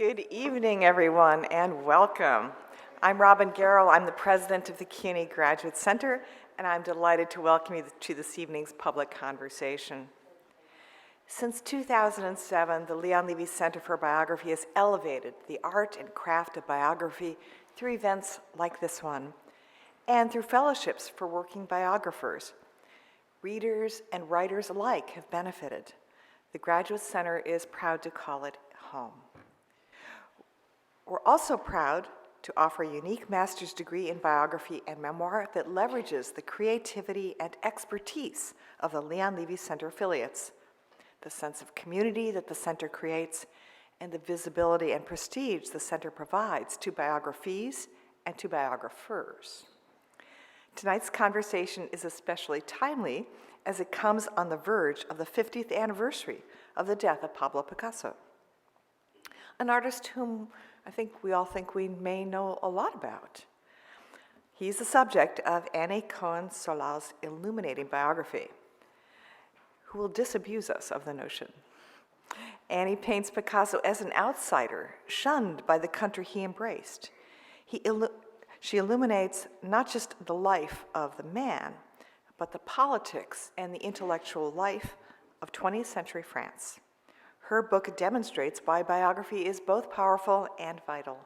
Good evening, everyone, and welcome. I'm Robin Garrell. I'm the president of the CUNY Graduate Center, and I'm delighted to welcome you to this evening's public conversation. Since 2007, the Leon Levy Center for Biography has elevated the art and craft of biography through events like this one, and through fellowships for working biographers. Readers and writers alike have benefited. The Graduate Center is proud to call it home. We're also proud to offer a unique master's degree in biography and memoir that leverages the creativity and expertise of the Leon Levy Center affiliates, the sense of community that the center creates, and the visibility and prestige the center provides to biographies and to biographers. Tonight's conversation is especially timely as it comes on the verge of the 50th anniversary of the death of Pablo Picasso, an artist whom I think we may know a lot about. He's the subject of Annie Cohen-Solal's illuminating biography, who will disabuse us of the notion. Annie paints Picasso as an outsider, shunned by the country he embraced. She illuminates not just the life of the man, but the politics and the intellectual life of 20th century France. Her book demonstrates why biography is both powerful and vital.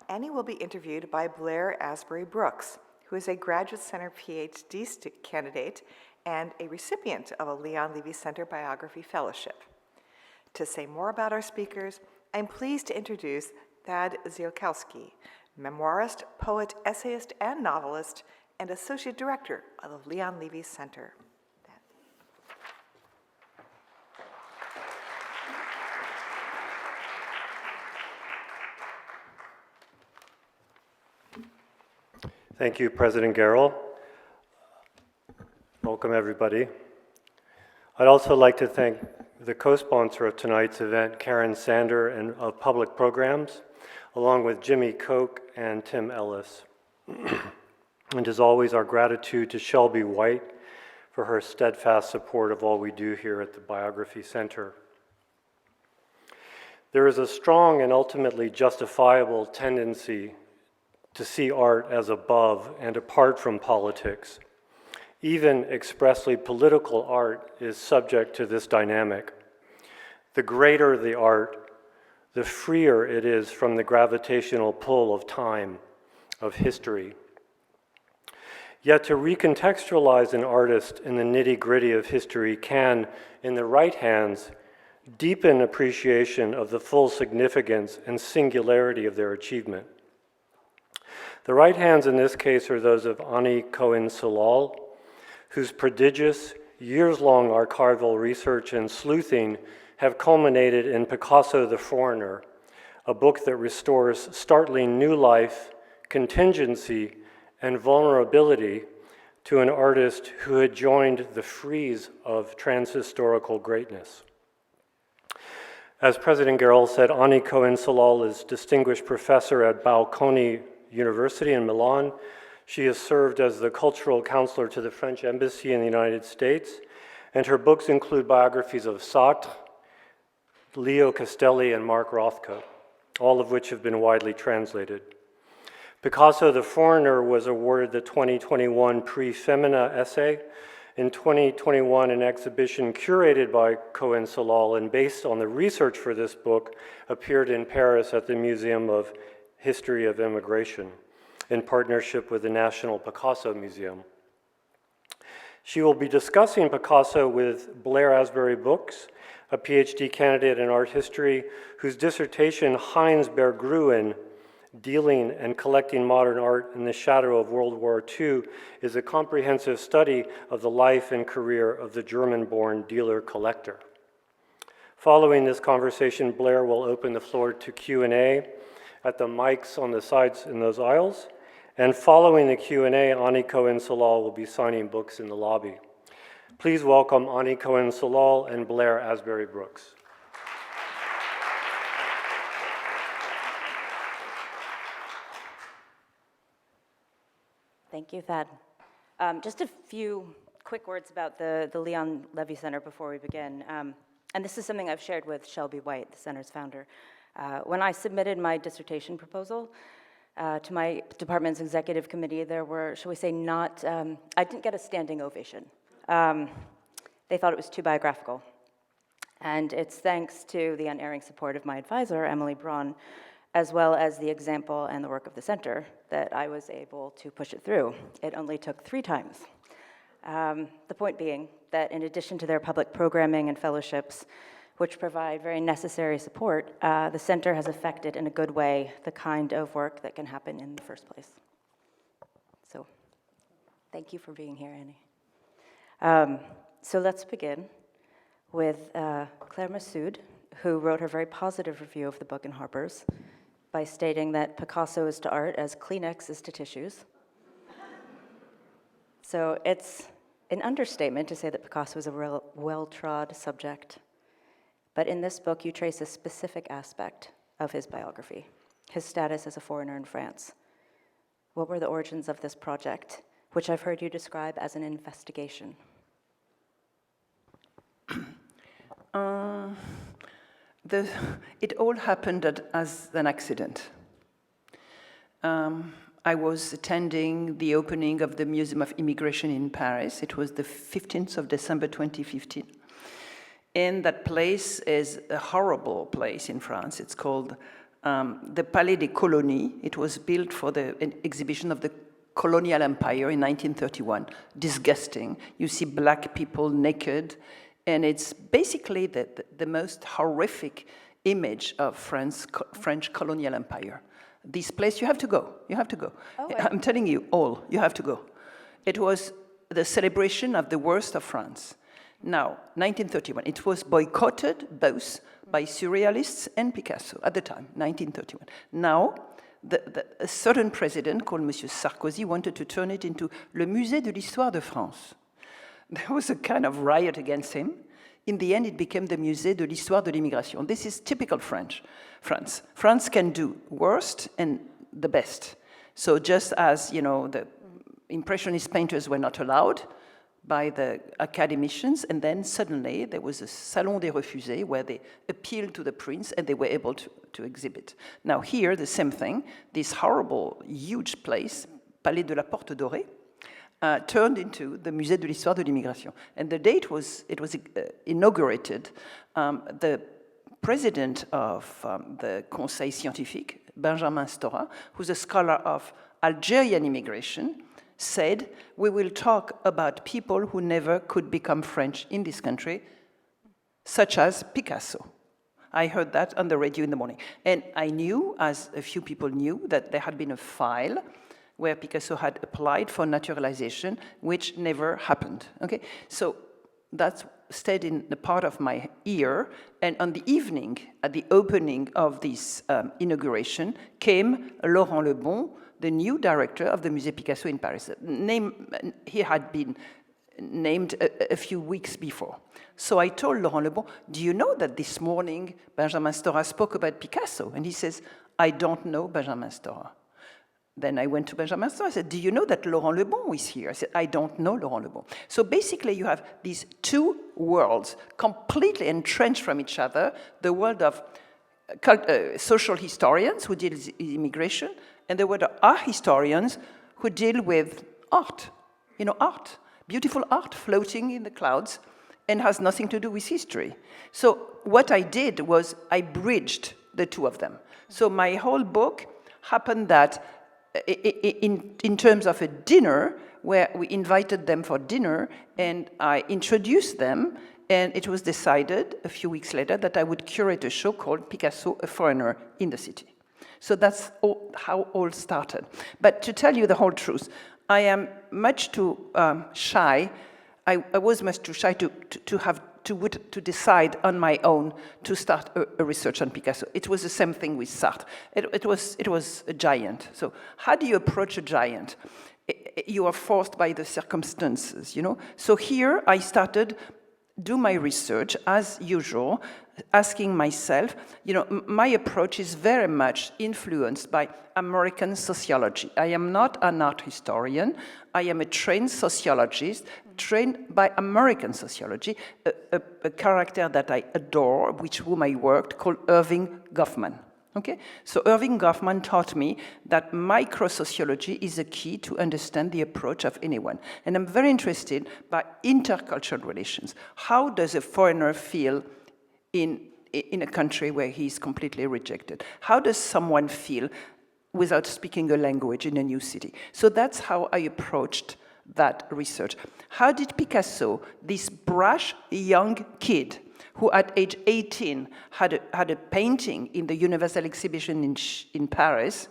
Annie will be interviewed by Blair Asbury Brooks, who is a Graduate Center PhD candidate and a recipient of a Leon Levy Center Biography Fellowship. To say more about our speakers, I'm pleased to introduce Thad Ziolkowski, memoirist, poet, essayist, and novelist, and Associate Director of the Leon Levy Center. Thank you, President Garrell. Welcome, everybody. I'd also like to thank the co-sponsor of tonight's event, Karen Sander, and of Public Programs, along with Jimmy Koch and Tim Ellis. And as always, our gratitude to Shelby White for her steadfast support of all we do here at the Biography Center. There is a strong and ultimately justifiable tendency to see art as above and apart from politics. Even expressly political art is subject to this dynamic. The greater the art, the freer it is from the gravitational pull of time, of history. Yet to recontextualize an artist in the nitty-gritty of history can, in the right hands, deepen appreciation of the full significance and singularity of their achievement. The right hands in this case are those of Annie Cohen-Solal, whose prodigious, years-long archival research and sleuthing have culminated in Picasso the Foreigner, a book that restores startling new life, contingency, and vulnerability to an artist who had joined the frieze of transhistorical greatness. As President Garrell said, Annie Cohen-Solal is Distinguished Professor at Bocconi University in Milan. She has served as the cultural counselor to the French Embassy in the United States, and her books include biographies of Sartre, Leo Castelli, and Mark Rothko, all of which have been widely translated. Picasso the Foreigner was awarded the 2021 Prix Femina essay. In 2021, an exhibition curated by Cohen-Solal and based on the research for this book appeared in Paris at the Museum of History of Immigration in partnership with the National Picasso Museum. She will be discussing Picasso with Blair Asbury Brooks, a PhD candidate in art history, whose dissertation, Heinz Berggruen, Dealing and Collecting Modern Art in the Shadow of World War II, is a comprehensive study of the life and career of the German-born dealer-collector. Following this conversation, Blair will open the floor to Q&A at the mics on the sides in those aisles. And following the Q&A, Annie Cohen-Solal will be signing books in the lobby. Please welcome Annie Cohen-Solal and Blair Asbury Brooks. Thank you, Thad. Just a few quick words about the Leon Levy Center before we begin. And this is something I've shared with Shelby White, the center's founder. When I submitted my dissertation proposal to my department's executive committee, there were, shall we say, I didn't get a standing ovation. They thought it was too biographical. And it's thanks to the unerring support of my advisor, Emily Braun, as well as the example and the work of the center, that I was able to push it through. It only took 3 times. The point being that in addition to their public programming and fellowships, which provide very necessary support, the center has affected in a good way the kind of work that can happen in the first place. So, thank you for being here, Annie. So let's begin with Claire Massoud, who wrote her very positive review of the book in Harper's by stating that Picasso is to art as Kleenex is to tissues. So it's an understatement to say that Picasso is a real well-trod subject. But in this book, you trace a specific aspect of his biography, his status as a foreigner in France. What were the origins of this project, which I've heard you describe as an investigation? It all happened as an accident. I was attending the opening of the Museum of Immigration in Paris. It was the 15th of December 2015. And that place is a horrible place in France. It's called the Palais des Colonies. It was built for an exhibition of the colonial empire in 1931. Disgusting. You see black people naked. And it's basically the most horrific image of French colonial empire. This place, you have to go. You have to go. Oh, I'm telling you, you have to go. It was the celebration of the worst of France. Now, 1931, it was boycotted both by surrealists and Picasso at the time, 1931. Now, a certain president called Monsieur Sarkozy wanted to turn it into le Musée de l'Histoire de France. There was a kind of riot against him. In the end, it became the Musée de l'Histoire de l'Immigration. This is typical France. France can do worst and the best. So just as, the Impressionist painters were not allowed by the academicians, and then suddenly there was a Salon des Refusés where they appealed to the prince and they were able to exhibit. Now here, the same thing, this horrible, huge place, Palais de la Porte Dorée, turned into the Musée de l'Histoire de l'Immigration. And the date it was inaugurated. The president of the Conseil Scientifique, Benjamin Stora, who's a scholar of Algerian immigration, said, we will talk about people who never could become French in this country, such as Picasso. I heard that on the radio in the morning. And I knew, as a few people knew, that there had been a file where Picasso had applied for naturalization, which never happened. Okay, so that stayed in the part of my ear. And on the evening, at the opening of this inauguration, came Laurent Lebon, the new director of the Musée Picasso in Paris. He had been named a few weeks before. So I told Laurent Lebon, do you know that this morning Benjamin Stora spoke about Picasso? And he says, I don't know Benjamin Stora. Then I went to Benjamin Stora. I said, do you know that Laurent Lebon is here? I said, I don't know Laurent Lebon. So basically you have these two worlds completely entrenched from each other, the world of social historians who deal with immigration, and the world of art historians who deal with art. Art, beautiful art floating in the clouds and has nothing to do with history. So what I did was I bridged the two of them. So my whole book happened that in terms of a dinner, where we invited them for dinner, and I introduced them, and it was decided a few weeks later that I would curate a show called Picasso, a Foreigner in the City. So that's how all started. But to tell you the whole truth, I am much too shy. I was much too shy to decide on my own to start a research on Picasso. It was the same thing with Sartre. It was a giant. So how do you approach a giant? You are forced by the circumstances, So here I started do my research as usual, asking myself, my approach is very much influenced by American sociology. I am not an art historian. I am a trained sociologist, trained by American sociology, a character that I adore, with whom I worked, called Irving Goffman. Okay, so Irving Goffman taught me that microsociology is a key to understand the approach of anyone. And I'm very interested by intercultural relations. How does a foreigner feel in a country where he's completely rejected? How does someone feel without speaking a language in a new city? So that's how I approached that research. How did Picasso, this brash young kid, who at age 18 had a painting in the Universal Exhibition in Paris,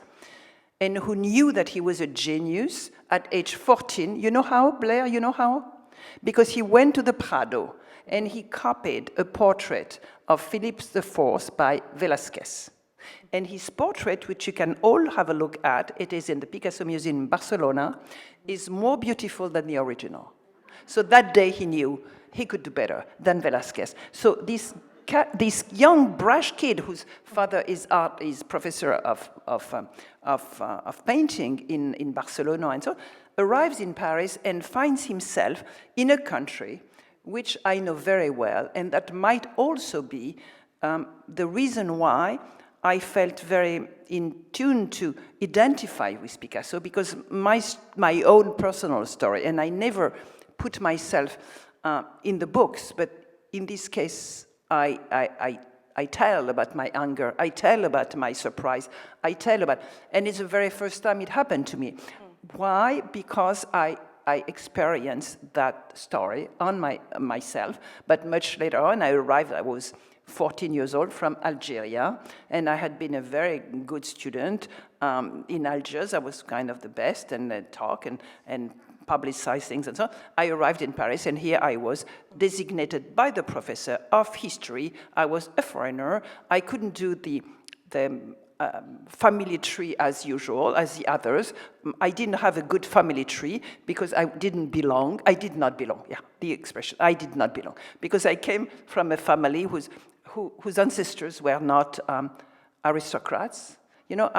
and who knew that he was a genius at age 14. You know how, Blair, you know how? Because he went to the Prado and he copied a portrait of Philip IV by Velázquez. And his portrait, which you can all have a look at, it is in the Picasso Museum in Barcelona, is more beautiful than the original. So that day he knew he could do better than Velázquez. So this young, brash kid whose father is professor of painting in Barcelona and so, arrives in Paris and finds himself in a country which I know very well, and that might also be the reason why I felt very in tune to identify with Picasso, because my own personal story, and I never put myself in the books, but in this case, I tell about my anger, I tell about my surprise, I tell about, and it's the very first time it happened to me. Why? Because I experienced that story on myself, but much later on, I was 14 years old from Algeria, and I had been a very good student in Algiers. I was kind of the best, and talk and publicize things and so on. I arrived in Paris, and here I was designated by the professor of history. I was a foreigner. I couldn't do the family tree as usual, as the others. I didn't have a good family tree because I didn't belong. I did not belong. Yeah, the expression, I did not belong. Because I came from a family whose ancestors were not aristocrats, you know,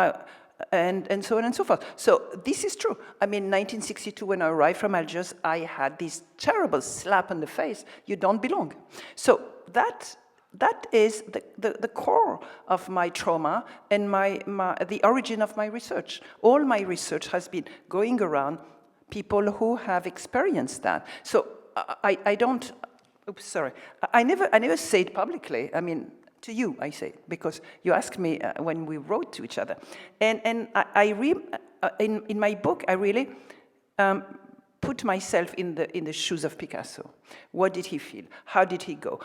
and so on and so forth. So this is true. I mean, 1962, when I arrived from Algiers, I had this terrible slap on the face. You don't belong. So that is the core of my trauma and the origin of my research. All my research has been going around people who have experienced that. So I don't. Oops, sorry. I never say it publicly. I mean, to you, I say it, because you asked me when we wrote to each other. And in my book, I really put myself in the shoes of Picasso. What did he feel? How did he go?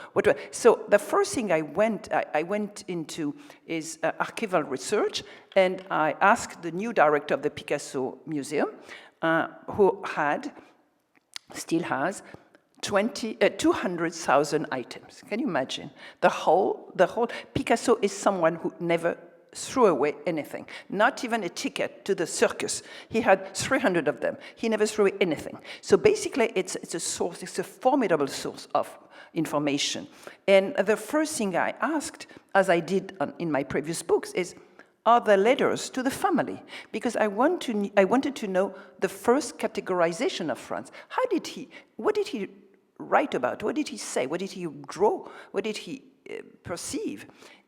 So the first thing I went into is archival research, and I asked the new director of the Picasso Museum, who still has 200,000 items. Can you imagine? The whole Picasso is someone who never threw away anything, not even a ticket to the circus. He had 300 of them. He never threw away anything. So basically, it's a formidable source of information. And the first thing I asked, as I did in my previous books, is, are there letters to the family? Because I wanted to know the first categorization of France. What did he write about? What did he say? What did he draw? What did he perceive?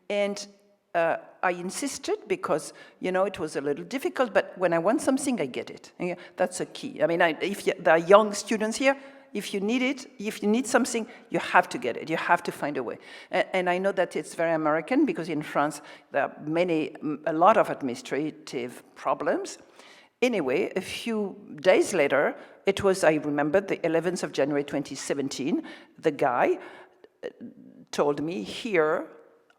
And I insisted because, it was a little difficult, but when I want something, I get it. And that's a key. I mean, if there are young students here, if you need something, you have to get it. You have to find a way. And I know that it's very American, because in France, there are a lot of administrative problems. Anyway, a few days later, it was, I remember, the 11th of January 2017, the guy told me, here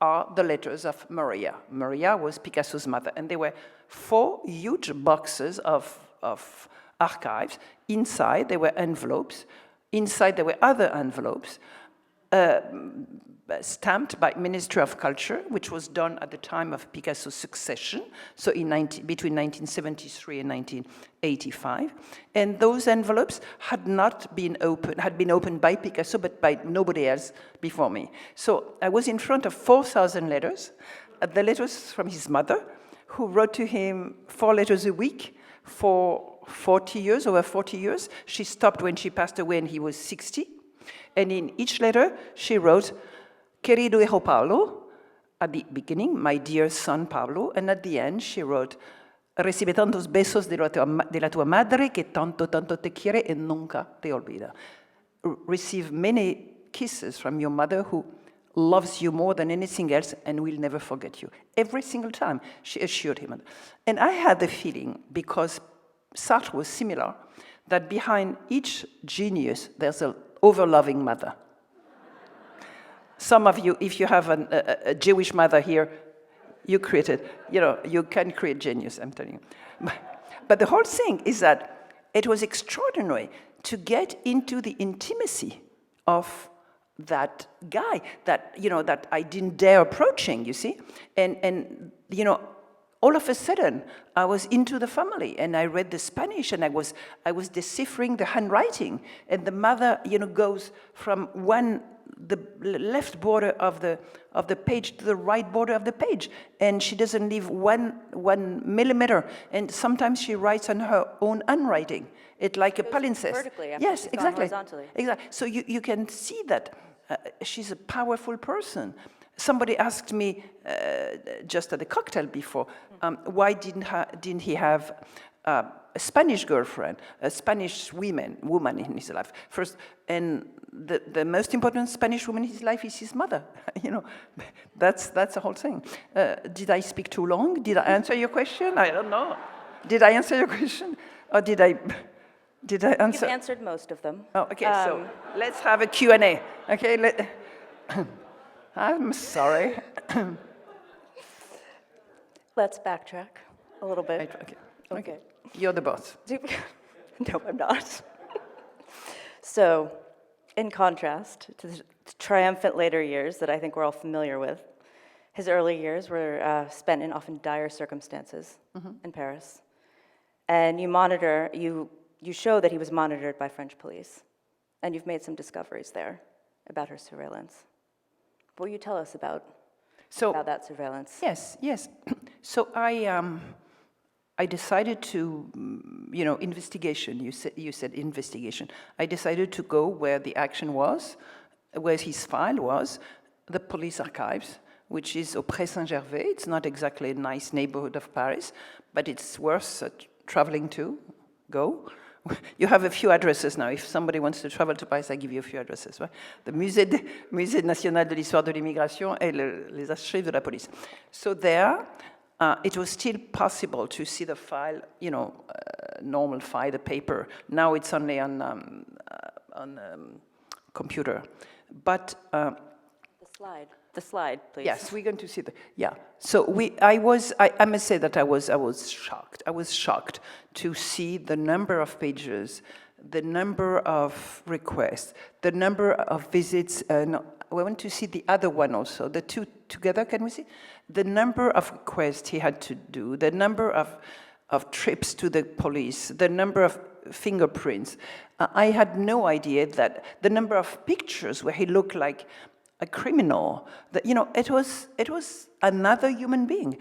are the letters of Maria. Maria was Picasso's mother, and there were 4 huge boxes of archives. Inside, there were envelopes. Inside, there were other envelopes stamped by Ministry of Culture, which was done at the time of Picasso's succession, so between 1973 and 1985. And those envelopes had been opened by Picasso, but by nobody else before me. So I was in front of 4,000 letters, the letters from his mother, who wrote to him 4 letters a week for over 40 years. She stopped when she passed away and he was 60. And in each letter, she wrote, Querido Hijo Paulo, at the beginning, my dear son Pablo, and at the end she wrote, recibe tantos besos de la tua madre que tanto, tanto te quiere y nunca te olvida. Receive many kisses from your mother who loves you more than anything else and will never forget you. Every single time, she assured him. And I had the feeling, because Sartre was similar, that behind each genius, there's an over-loving mother. Some of you, if you have a Jewish mother here, you created, you can create genius, I'm telling you. But the whole thing is that it was extraordinary to get into the intimacy of that guy that, that I didn't dare approaching, you see? And all of a sudden, I was into the family, and I read the Spanish, and I was deciphering the handwriting, and the mother, goes from the left border of the page to the right border of the page, and she doesn't leave one millimeter, and sometimes she writes on her own handwriting. It's like a palimpsest. Vertically, after yes, she's gone exactly. horizontally. Exactly. So you can see that she's a powerful person. Somebody asked me just at the cocktail before, why didn't he have a Spanish girlfriend, a Spanish woman in his life first, and the most important Spanish woman in his life is his mother. That's the whole thing. Did I speak too long? Did I answer your question? I don't know. Did I answer your question, or did I answer? You've answered most of them. Oh, okay. So let's have a Q&A. Okay. I'm sorry. Let's backtrack a little bit. Okay. You're the boss. No, I'm not. So, in contrast to the triumphant later years that I think we're all familiar with, his early years were spent in often dire circumstances in Paris. And you show that he was monitored by French police. And you've made some discoveries there about her surveillance. What will you tell us about that surveillance? Yes. So I decided to, investigation. You said investigation. I decided to go where the action was, where his file was, the police archives, which is au Pré Saint-Gervais. It's not exactly a nice neighborhood of Paris, but it's worth traveling to. Go. You have a few addresses now. If somebody wants to travel to Paris, I give you a few addresses. Right? The Musée National de l'Histoire de l'Immigration et les archives de la police. So there, it was still possible to see the file, normal file, the paper. Now it's only on computer. But the slide, please. Yes, we're going to see So I must say that I was shocked. I was shocked to see the number of pages, the number of requests, the number of visits. We want to see the other one also. The two together, can we see? The number of requests he had to do, the number of trips to the police, the number of fingerprints. I had no idea that the number of pictures where he looked like a criminal, that, it was another human being.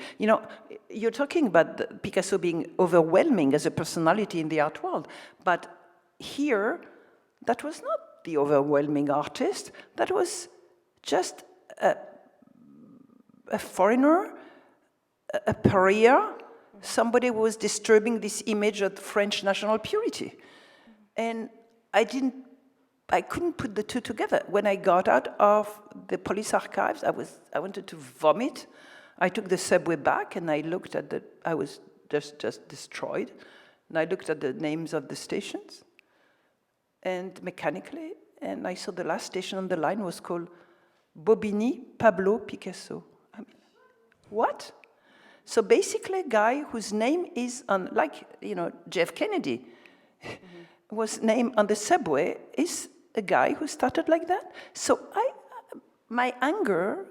You're talking about Picasso being overwhelming as a personality in the art world, but here, that was not the overwhelming artist. That was just a foreigner, a pariah, somebody who was disturbing this image of French national purity. And I couldn't put the two together. When I got out of the police archives, I wanted to vomit. I took the subway back, and I looked at I was just destroyed. And I looked at the names of the stations, and mechanically, and I saw the last station on the line was called Bobigny Pablo Picasso. I mean, what? So basically a guy whose name is on, Jeff Kennedy was named on the subway, is a guy who started like that. So my anger,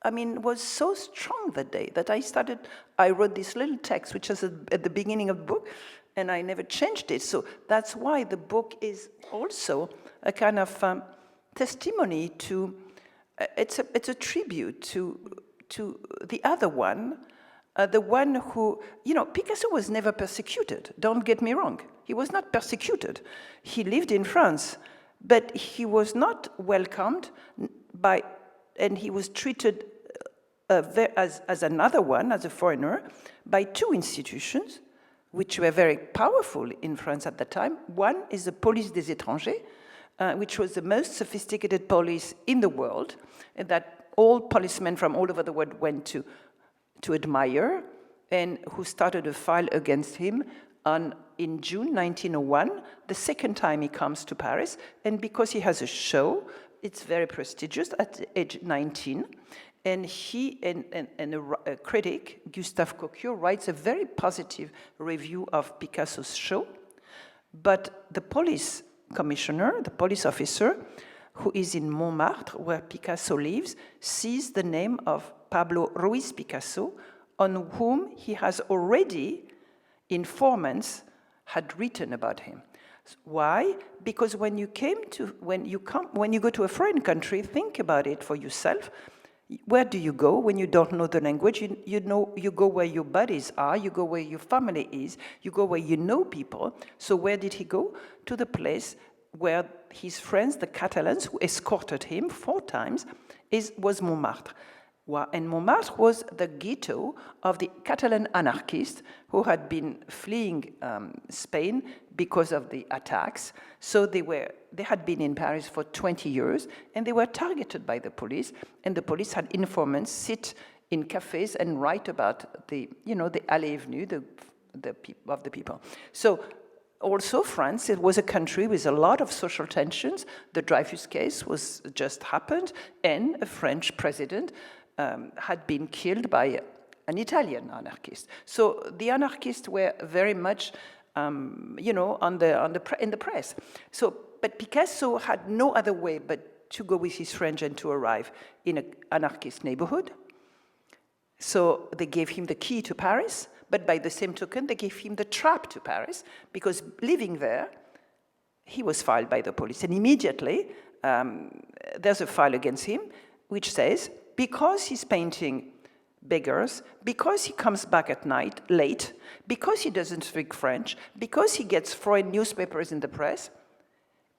was so strong that day that I wrote this little text, which is at the beginning of the book, and I never changed it. So that's why the book is also a kind of testimony to, it's a tribute to the other one, the one who, Picasso was never persecuted, don't get me wrong. He was not persecuted. He lived in France, but he was not welcomed and he was treated as another one, as a foreigner, by two institutions, which were very powerful in France at the time. One is the Police des Étrangers, which was the most sophisticated police in the world, and that all policemen from all over the world went to admire, and who started a file against him in June 1901, the second time he comes to Paris, and because he has a show, it's very prestigious at age 19, and he and a critic, Gustave Coquio, writes a very positive review of Picasso's show, but the police commissioner, the police officer, who is in Montmartre, where Picasso lives, sees the name of Pablo Ruiz Picasso, on whom he has already, informants had written about him. Why? Because when you go to a foreign country, think about it for yourself. Where do you go when you don't know the language? You go where your buddies are, you go where your family is, you go where you know people. So where did he go? To the place where his friends, the Catalans, who escorted him 4 times, was Montmartre. And Montmartre was the ghetto of the Catalan anarchists who had been fleeing Spain because of the attacks. So they had been in Paris for 20 years, and they were targeted by the police. And the police had informants sit in cafes and write about the Allée Avenue of the people. So also France, it was a country with a lot of social tensions. The Dreyfus case was just happened, and a French president had been killed by an Italian anarchist. So the anarchists were very much, in the press. So, but Picasso had no other way but to go with his friends and to arrive in an anarchist neighborhood. So they gave him the key to Paris, but by the same token, they gave him the trap to Paris, because living there, he was filed by the police. And immediately, there's a file against him, which says, because he's painting beggars, because he comes back at night late, because he doesn't speak French, because he gets foreign newspapers in the press,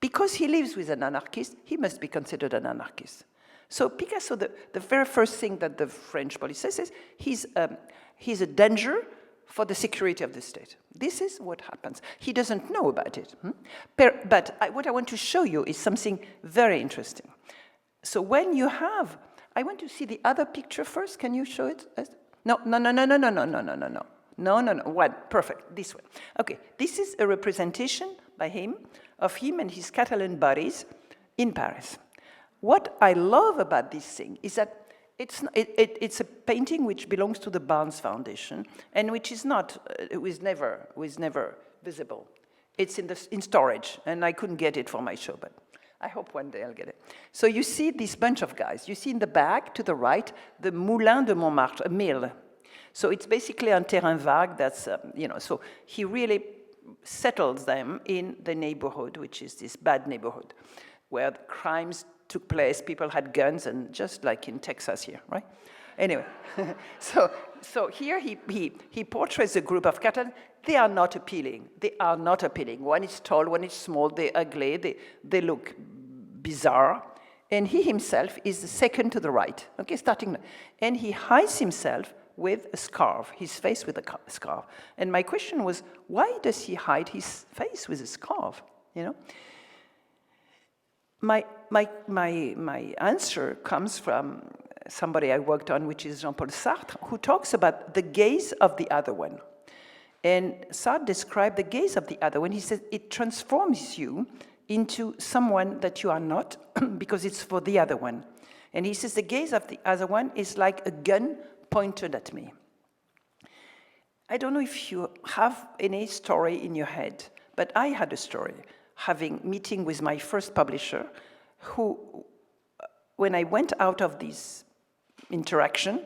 because he lives with an anarchist, he must be considered an anarchist. So Picasso, the very first thing that the French police says is he's a danger for the security of the state. This is what happens. He doesn't know about it. But what I want to show you is something very interesting. So when you have, I want to see the other picture first. Can you show it? No. One, perfect, this one. Okay, this is a representation by him of him and his Catalan buddies in Paris. What I love about this thing is that it's a painting which belongs to the Barnes Foundation and which is never visible. It's in storage, and I couldn't get it for my show, but I hope one day I'll get it. So you see this bunch of guys. You see in the back, to the right, the Moulin de Montmartre, a mill. So it's basically un terrain vague. That's, so he really settles them in the neighborhood, which is this bad neighborhood, where the crimes took place, people had guns, and just like in Texas here, right? Anyway, so here he portrays a group of Catalans. They are not appealing. One is tall, one is small, they're ugly, they look bizarre. And he himself is the second to the right, okay, starting. And he hides himself with a scarf, his face with a scarf. And my question was, why does he hide his face with a scarf, My answer comes from somebody I worked on, which is Jean-Paul Sartre, who talks about the gaze of the other one. And Sartre described the gaze of the other one. He said it transforms you into someone that you are not because it's for the other one. And he says the gaze of the other one is like a gun pointed at me. I don't know if you have any story in your head, but I had a story, meeting with my first publisher, who, when I went out of this interaction,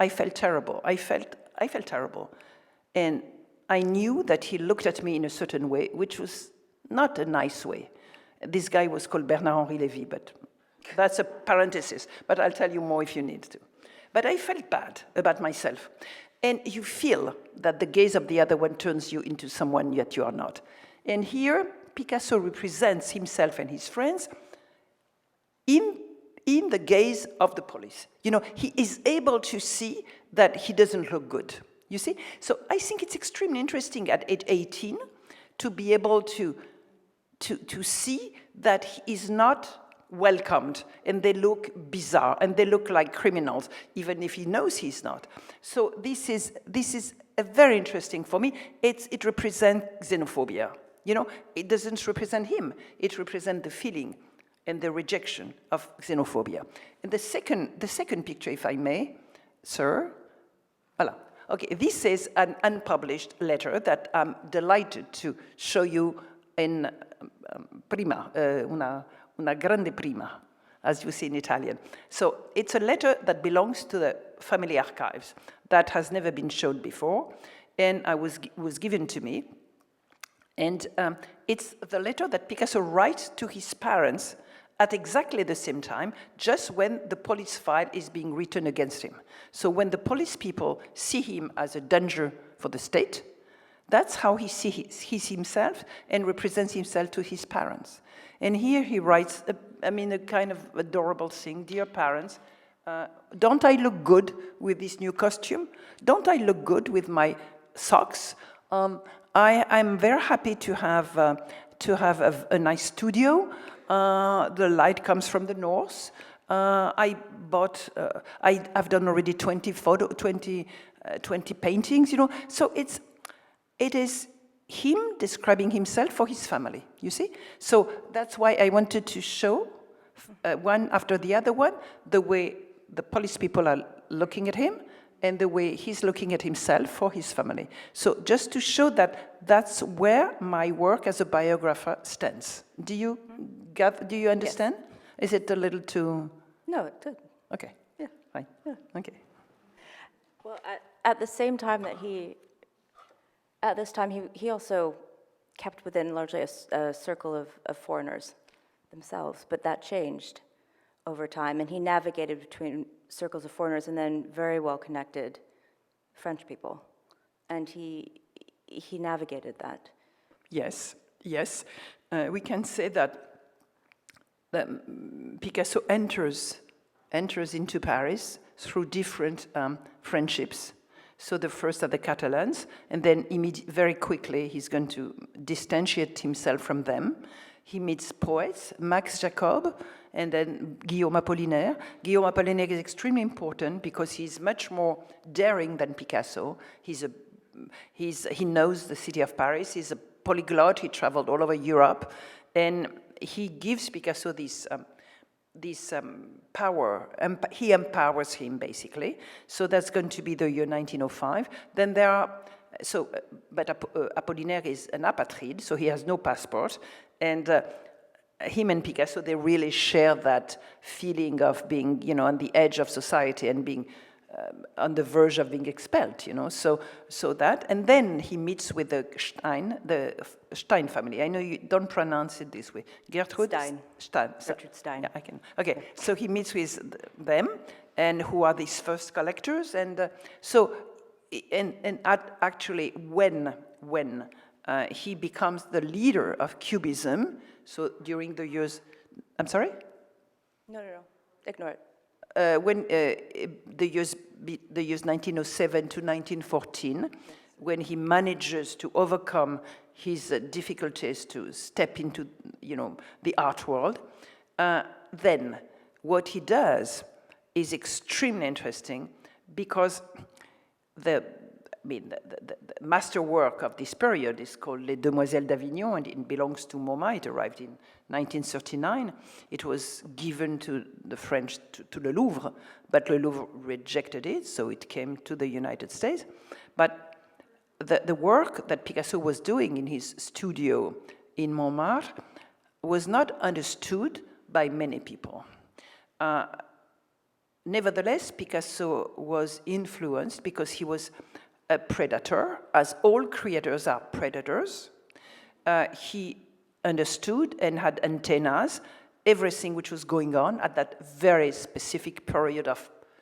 I felt terrible. I felt terrible. And I knew that he looked at me in a certain way, which was not a nice way. This guy was called Bernard-Henri Lévy, but that's a parenthesis. But I'll tell you more if you need to. But I felt bad about myself. And you feel that the gaze of the other one turns you into someone that you are not. And here, Picasso represents himself and his friends in in the gaze of the police. You know, he is able to see that he doesn't look good, you see? So I think it's extremely interesting at age 18 to be able to see that he is not welcomed, and they look bizarre, and they look like criminals, even if he knows he's not. So this is a very interesting for me. It represents xenophobia. You know, it doesn't represent him. It represents the feeling and the rejection of xenophobia. And the second picture, if I may, sir. Voilà. Okay, this is an unpublished letter that I'm delighted to show you in prima, una grande prima, as you see in Italian. So it's a letter that belongs to the family archives that has never been showed before, and was given to me. And it's the letter that Picasso writes to his parents at exactly the same time, just when the police file is being written against him. So when the police people see him as a danger for the state, that's how he sees himself and represents himself to his parents. And here he writes, a kind of adorable thing. Dear parents, don't I look good with this new costume? Don't I look good with my socks? I'm very happy to have a nice studio. The light comes from the north. I've done already 20 paintings, you know. So it is him describing himself for his family, you see? So that's why I wanted to show, one after the other one, the way the police people are looking at him and the way he's looking at himself for his family. So just to show that that's where my work as a biographer stands. Do you understand? Yes. Is it a little too... No, it's good. Okay. Yeah. Fine. Yeah. Okay. Well, at the same time that he also kept within largely a circle of foreigners themselves, but that changed over time, and he navigated between circles of foreigners and then very well-connected French people, and he navigated that. Yes, yes. We can say that Picasso enters into Paris through different friendships. So the first are the Catalans, and then very quickly he's going to distantiate himself from them. He meets poets, Max Jacob, and then Guillaume Apollinaire. Guillaume Apollinaire is extremely important because he's much more daring than Picasso. He knows the city of Paris. He's a polyglot. He traveled all over Europe, and he gives Picasso this power. He empowers him, basically. So that's going to be the year 1905. Then there are, but Apollinaire is an apatride, so he has no passport. And him and Picasso, they really share that feeling of being, you know, on the edge of society and being on the verge of being expelled, you know. So that, and then he meets with the Stein family. I know you don't pronounce it this way. Gertrude Stein. Gertrude Stein. Yeah, I can. Okay, so he meets with them, and who are these first collectors, and actually when he becomes the leader of Cubism, so during the years, I'm sorry? No, ignore it. When the years 1907 to 1914, yes. When he manages to overcome his difficulties to step into, you know, the art world, then what he does is extremely interesting, because the masterwork of this period is called Les Demoiselles d'Avignon, and it belongs to MoMA. It arrived in 1939. It was given to the French, to the Louvre, but the Louvre rejected it, so it came to the United States. But the work that Picasso was doing in his studio in Montmartre was not understood by many people. Nevertheless, Picasso was influenced because he was a predator, as all creators are predators. He understood and had antennas, everything which was going on at that very specific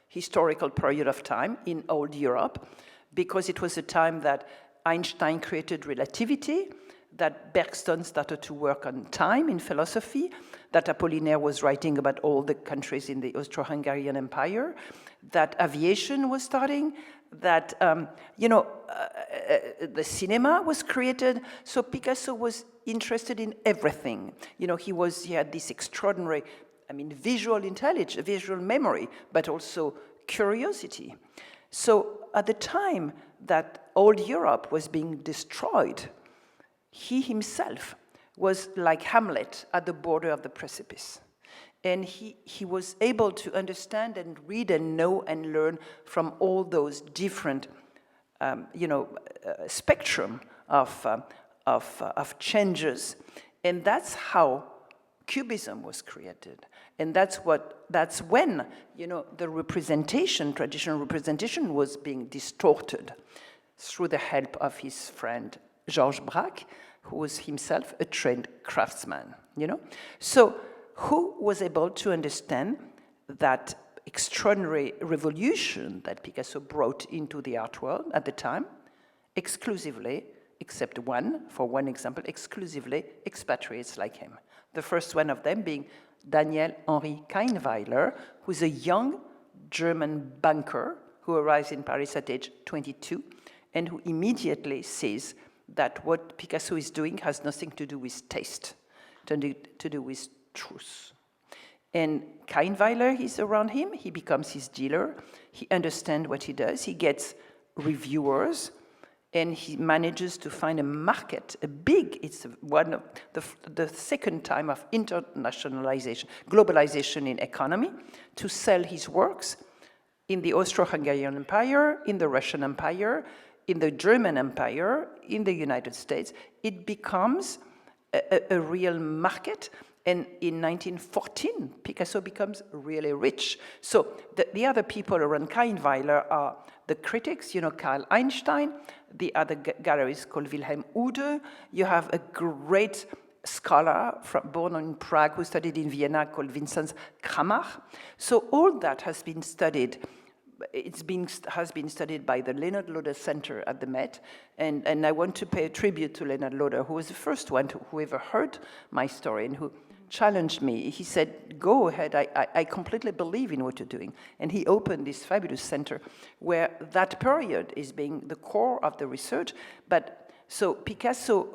historical period of time in old Europe, because it was a time that Einstein created relativity, that Bergson started to work on time in philosophy, that Apollinaire was writing about all the countries in the Austro-Hungarian Empire, that aviation was starting, that, the cinema was created. So Picasso was interested in everything. He had this extraordinary, visual intelligence, visual memory, but also curiosity. So at the time that old Europe was being destroyed, he himself was like Hamlet at the border of the precipice. And he was able to understand and read and know and learn from all those different, spectrum of changes. And that's how Cubism was created. And that's when, the representation, traditional representation was being distorted through the help of his friend Georges Braque, who was himself a trained craftsman, So who was able to understand that extraordinary revolution that Picasso brought into the art world at the time, exclusively, except for one example, exclusively expatriates like him. The first one of them being Daniel Henri Kainweiler, who's a young German banker who arrives in Paris at age 22 and who immediately says that what Picasso is doing has nothing to do with taste, to do with truth. And Kainweiler is around him. He becomes his dealer. He understands what he does. He gets reviewers, and he manages to find a market, it's one of the second time of internationalization, globalization in economy, to sell his works in the Austro-Hungarian Empire, in the Russian Empire, in the German Empire, in the United States. It becomes a real market. And in 1914, Picasso becomes really rich. So the other people around Kainweiler are the critics, Karl Einstein, the other gallerist called Wilhelm Uhde. You have a great scholar born in Prague who studied in Vienna called Vincent Kramach. So all that has been studied. Has been studied by the Leonard Lauder Center at the Met, and I want to pay a tribute to Leonard Lauder, who was the first one who ever heard my story and who challenged me. He said, "Go ahead, I completely believe in what you're doing." And he opened this fabulous center where that period is being the core of the research. But so Picasso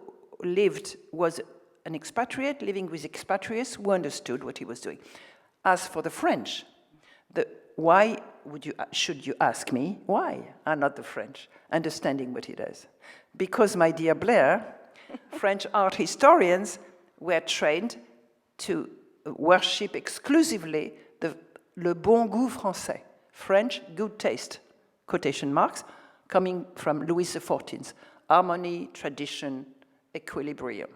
was an expatriate living with expatriates who understood what he was doing. As for the French, why should you ask me why are not the French understanding what he does? Because, my dear Blair, French art historians were trained to worship exclusively le bon goût français, French good taste, quotation marks, coming from Louis XIV, harmony, tradition, equilibrium,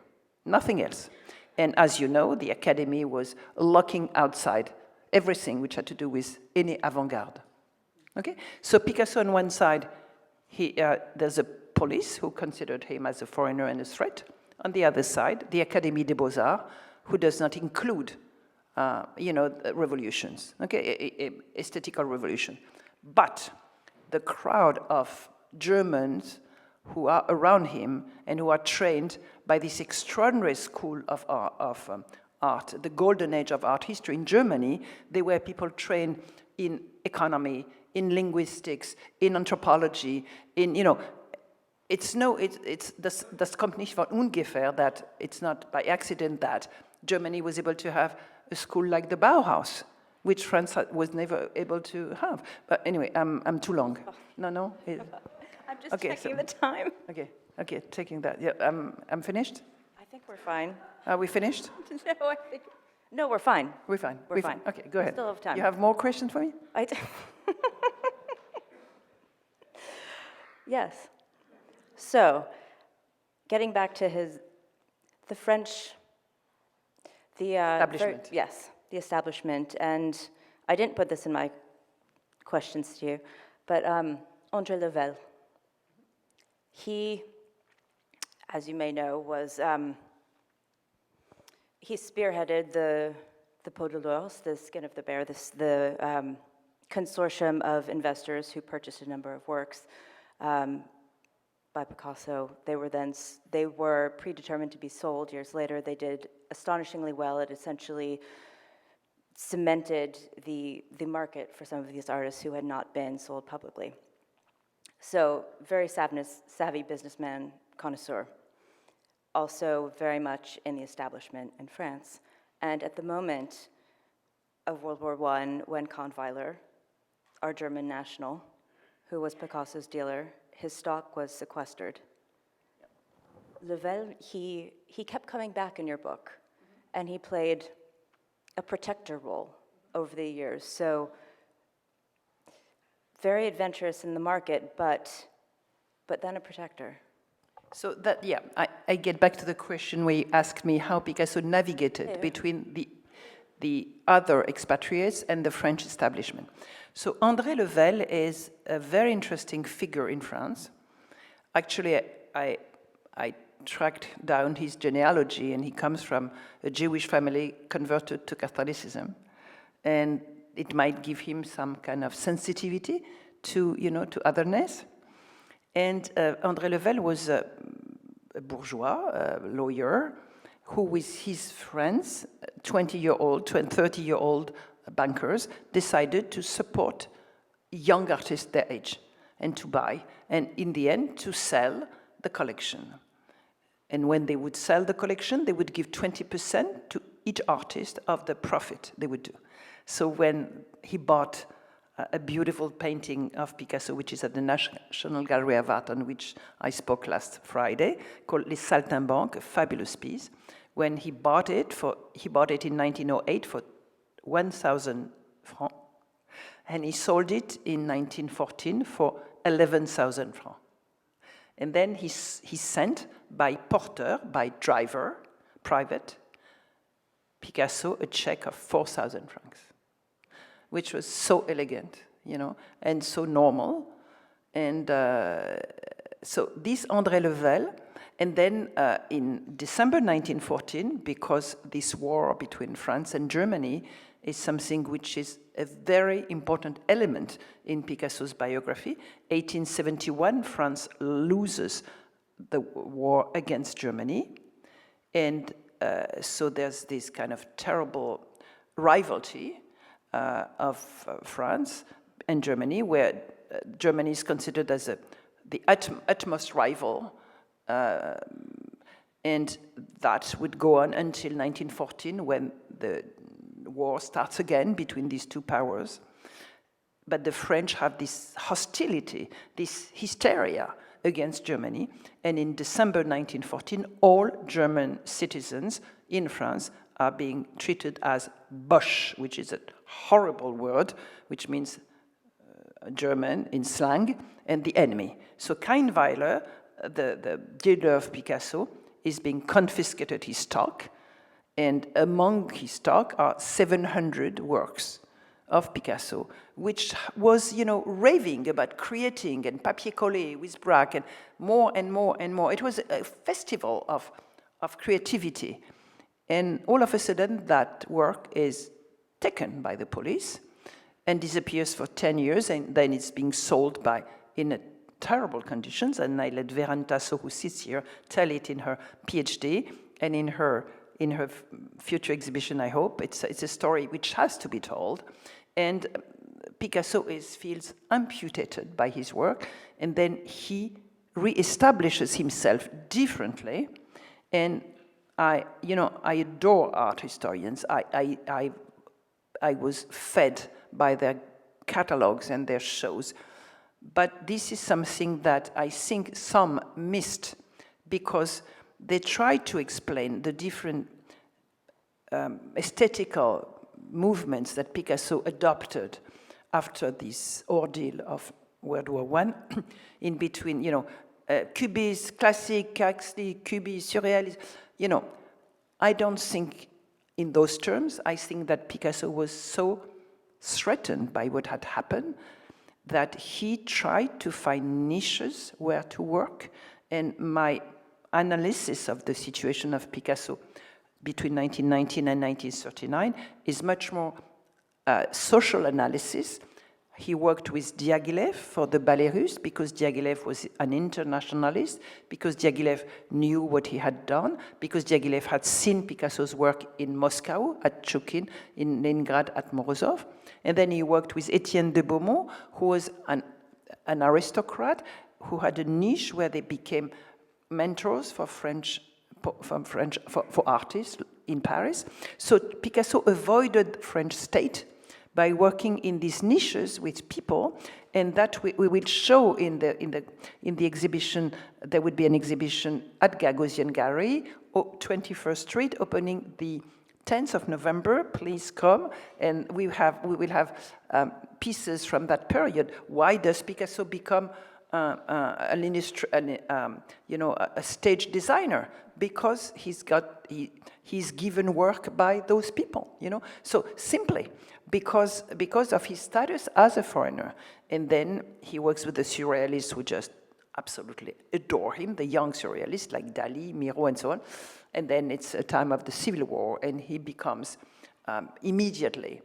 nothing else. And as you know, the Académie was locking outside everything which had to do with any avant-garde. Okay? So Picasso on one side, there's a police who considered him as a foreigner and a threat. On the other side, the Académie des Beaux-Arts, who does not include, revolutions, okay, aesthetical revolution. But the crowd of Germans who are around him and who are trained by this extraordinary school of art, the golden age of art history in Germany, they were people trained in economy, in linguistics, in anthropology, it's das kommt nicht von ungefähr that it's not by accident that Germany was able to have a school like the Bauhaus, which France was never able to have. But anyway, I'm too long. No? I'm just checking the time. Okay, taking that. Yeah, I'm finished? I think we're fine. Are we finished? No, we're fine. We're fine. We're fine. Okay, go ahead. We still have time. You have more questions for me? Yes. So, getting back to the French, establishment. Yes, the establishment. And I didn't put this in my questions to you, but André Lavelle. He, as you may know, was he spearheaded the Peau de l'Ours, the Skin of the Bear, the consortium of investors who purchased a number of works by Picasso. They were predetermined to be sold. Years later, they did astonishingly well. It essentially cemented the market for some of these artists who had not been sold publicly. So, very savvy businessman, connoisseur. Also very much in the establishment in France. And at the moment of World War I, when Kahnweiler, our German national, who was Picasso's dealer, his stock was sequestered. Louvel, he kept coming back in your book, and he played a protector role over the years. So very adventurous in the market, but then a protector. So that, yeah, I get back to the question where you asked me how Picasso navigated between the other expatriates and the French establishment. So André Louvel is a very interesting figure in France. Actually, I tracked down his genealogy, and he comes from a Jewish family converted to Catholicism. And it might give him some kind of sensitivity to, to otherness. And André Louvel was a bourgeois, a lawyer, who with his friends, 20-year-old, 30-year-old bankers, decided to support young artists their age and to buy, and in the end, to sell the collection. And when they would sell the collection, they would give 20% to each artist of the profit they would do. So when he bought a beautiful painting of Picasso, which is at the National Gallery of Art, on which I spoke last Friday, called Les Saltimbanques, a fabulous piece. When he bought it in 1908 for 1,000 francs, and he sold it in 1914 for 11,000 francs. And then he sent by porter, by driver, private, Picasso a check of 4,000 francs, which was so elegant, and so normal. And so this André Louvel, and then in December 1914, because this war between France and Germany is something which is a very important element in Picasso's biography. 1871, France loses the war against Germany, and so there's this kind of terrible rivalry of France and Germany, where Germany is considered as the utmost rival, and that would go on until 1914, when the war starts again between these two powers. But the French have this hostility, this hysteria against Germany, and in December 1914, all German citizens in France are being treated as Boche, which is a horrible word, which means German in slang, and the enemy. So Kahnweiler, the dealer of Picasso, is being confiscated his stock, and among his stock are 700 works of Picasso, which was, raving about creating and papier collé with Braque and more and more and more. It was a festival of creativity. And all of a sudden, that work is taken by the police and disappears for 10 years, and then it's being sold in terrible conditions. And I let Véran Tasso, who sits here, tell it in her PhD and in her future exhibition, I hope. It's a story which has to be told. And Picasso feels amputated by his work, and then he reestablishes himself differently. And I adore art historians. I was fed by their catalogs and their shows. But this is something that I think some missed, because they tried to explain the different aesthetical movements that Picasso adopted after this ordeal of World War I, in between, Cubism, classic, Cubism, Surrealism. I don't think in those terms. I think that Picasso was so threatened by what had happened that he tried to find niches where to work. And my analysis of the situation of Picasso between 1919 and 1939 is much more social analysis. He worked with Diaghilev for the Ballet Russe because Diaghilev was an internationalist, because Diaghilev knew what he had done, because Diaghilev had seen Picasso's work in Moscow at Chukin, in Leningrad at Morozov. And then he worked with Etienne de Beaumont, who was an aristocrat who had a niche where they became mentors for artists in Paris. So Picasso avoided French state by working in these niches with people, and that we will show in the exhibition. There would be an exhibition at Gagosian Gallery, 21st Street, opening the 10th of November. Please come, and we will have pieces from that period. Why does Picasso become a stage designer? Because he's given work by those people, So simply because of his status as a foreigner. And then he works with the surrealists who just absolutely adore him, the young surrealists like Dali, Miro, and so on. And then it's a time of the Civil War, and he becomes immediately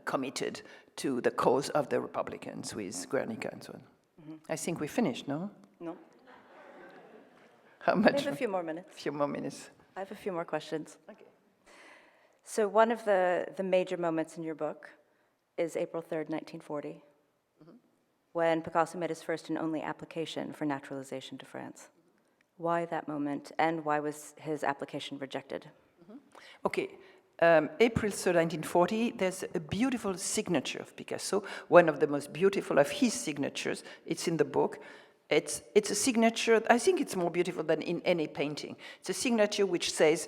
committed to the cause of the Republicans with Guernica and so on. Mm-hmm. I think we finished, no? No. How much? We have a few more minutes. A few more minutes. I have a few more questions. Okay. So one of the major moments in your book is April 3rd, 1940, when Picasso made his first and only application for naturalization to France. Why that moment, and why was his application rejected? Okay. April 3rd, 1940, there's a beautiful signature of Picasso, one of the most beautiful of his signatures. It's in the book. It's a signature, I think it's more beautiful than in any painting. It's a signature which says,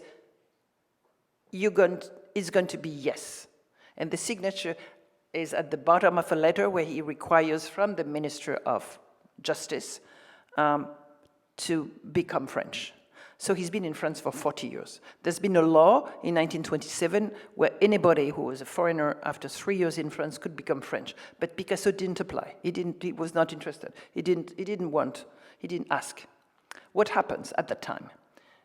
it's going to be yes. And the signature is at the bottom of a letter where he requires from the Minister of Justice to become French. So he's been in France for 40 years. There's been a law in 1927 where anybody who was a foreigner after 3 years in France could become French. But Picasso didn't apply. He was not interested. He didn't ask. What happens at that time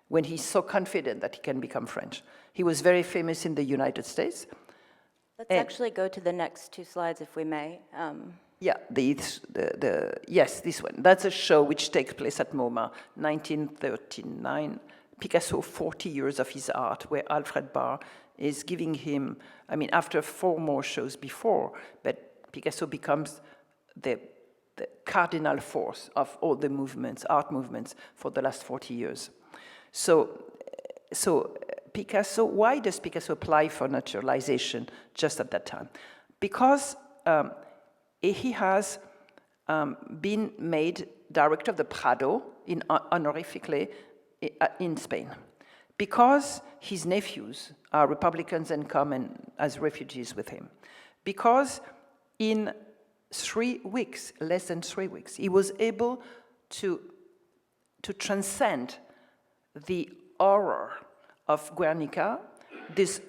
when he's so confident that he can become French? He was very famous in the United States. Let's actually go to the next two slides, if we may. Yeah, yes, this one. That's a show which takes place at MoMA, 1939. Picasso, 40 years of his art, where Alfred Barr is giving him, after 4 more shows before, but Picasso becomes the cardinal force of all the movements, art movements, for the last 40 years. So Picasso, why does Picasso apply for naturalization just at that time? Because he has been made director of the Prado honorifically in Spain. Because his nephews are Republicans and come as refugees with him. Because in 3 weeks, less than 3 weeks, he was able to transcend the horror of Guernica, these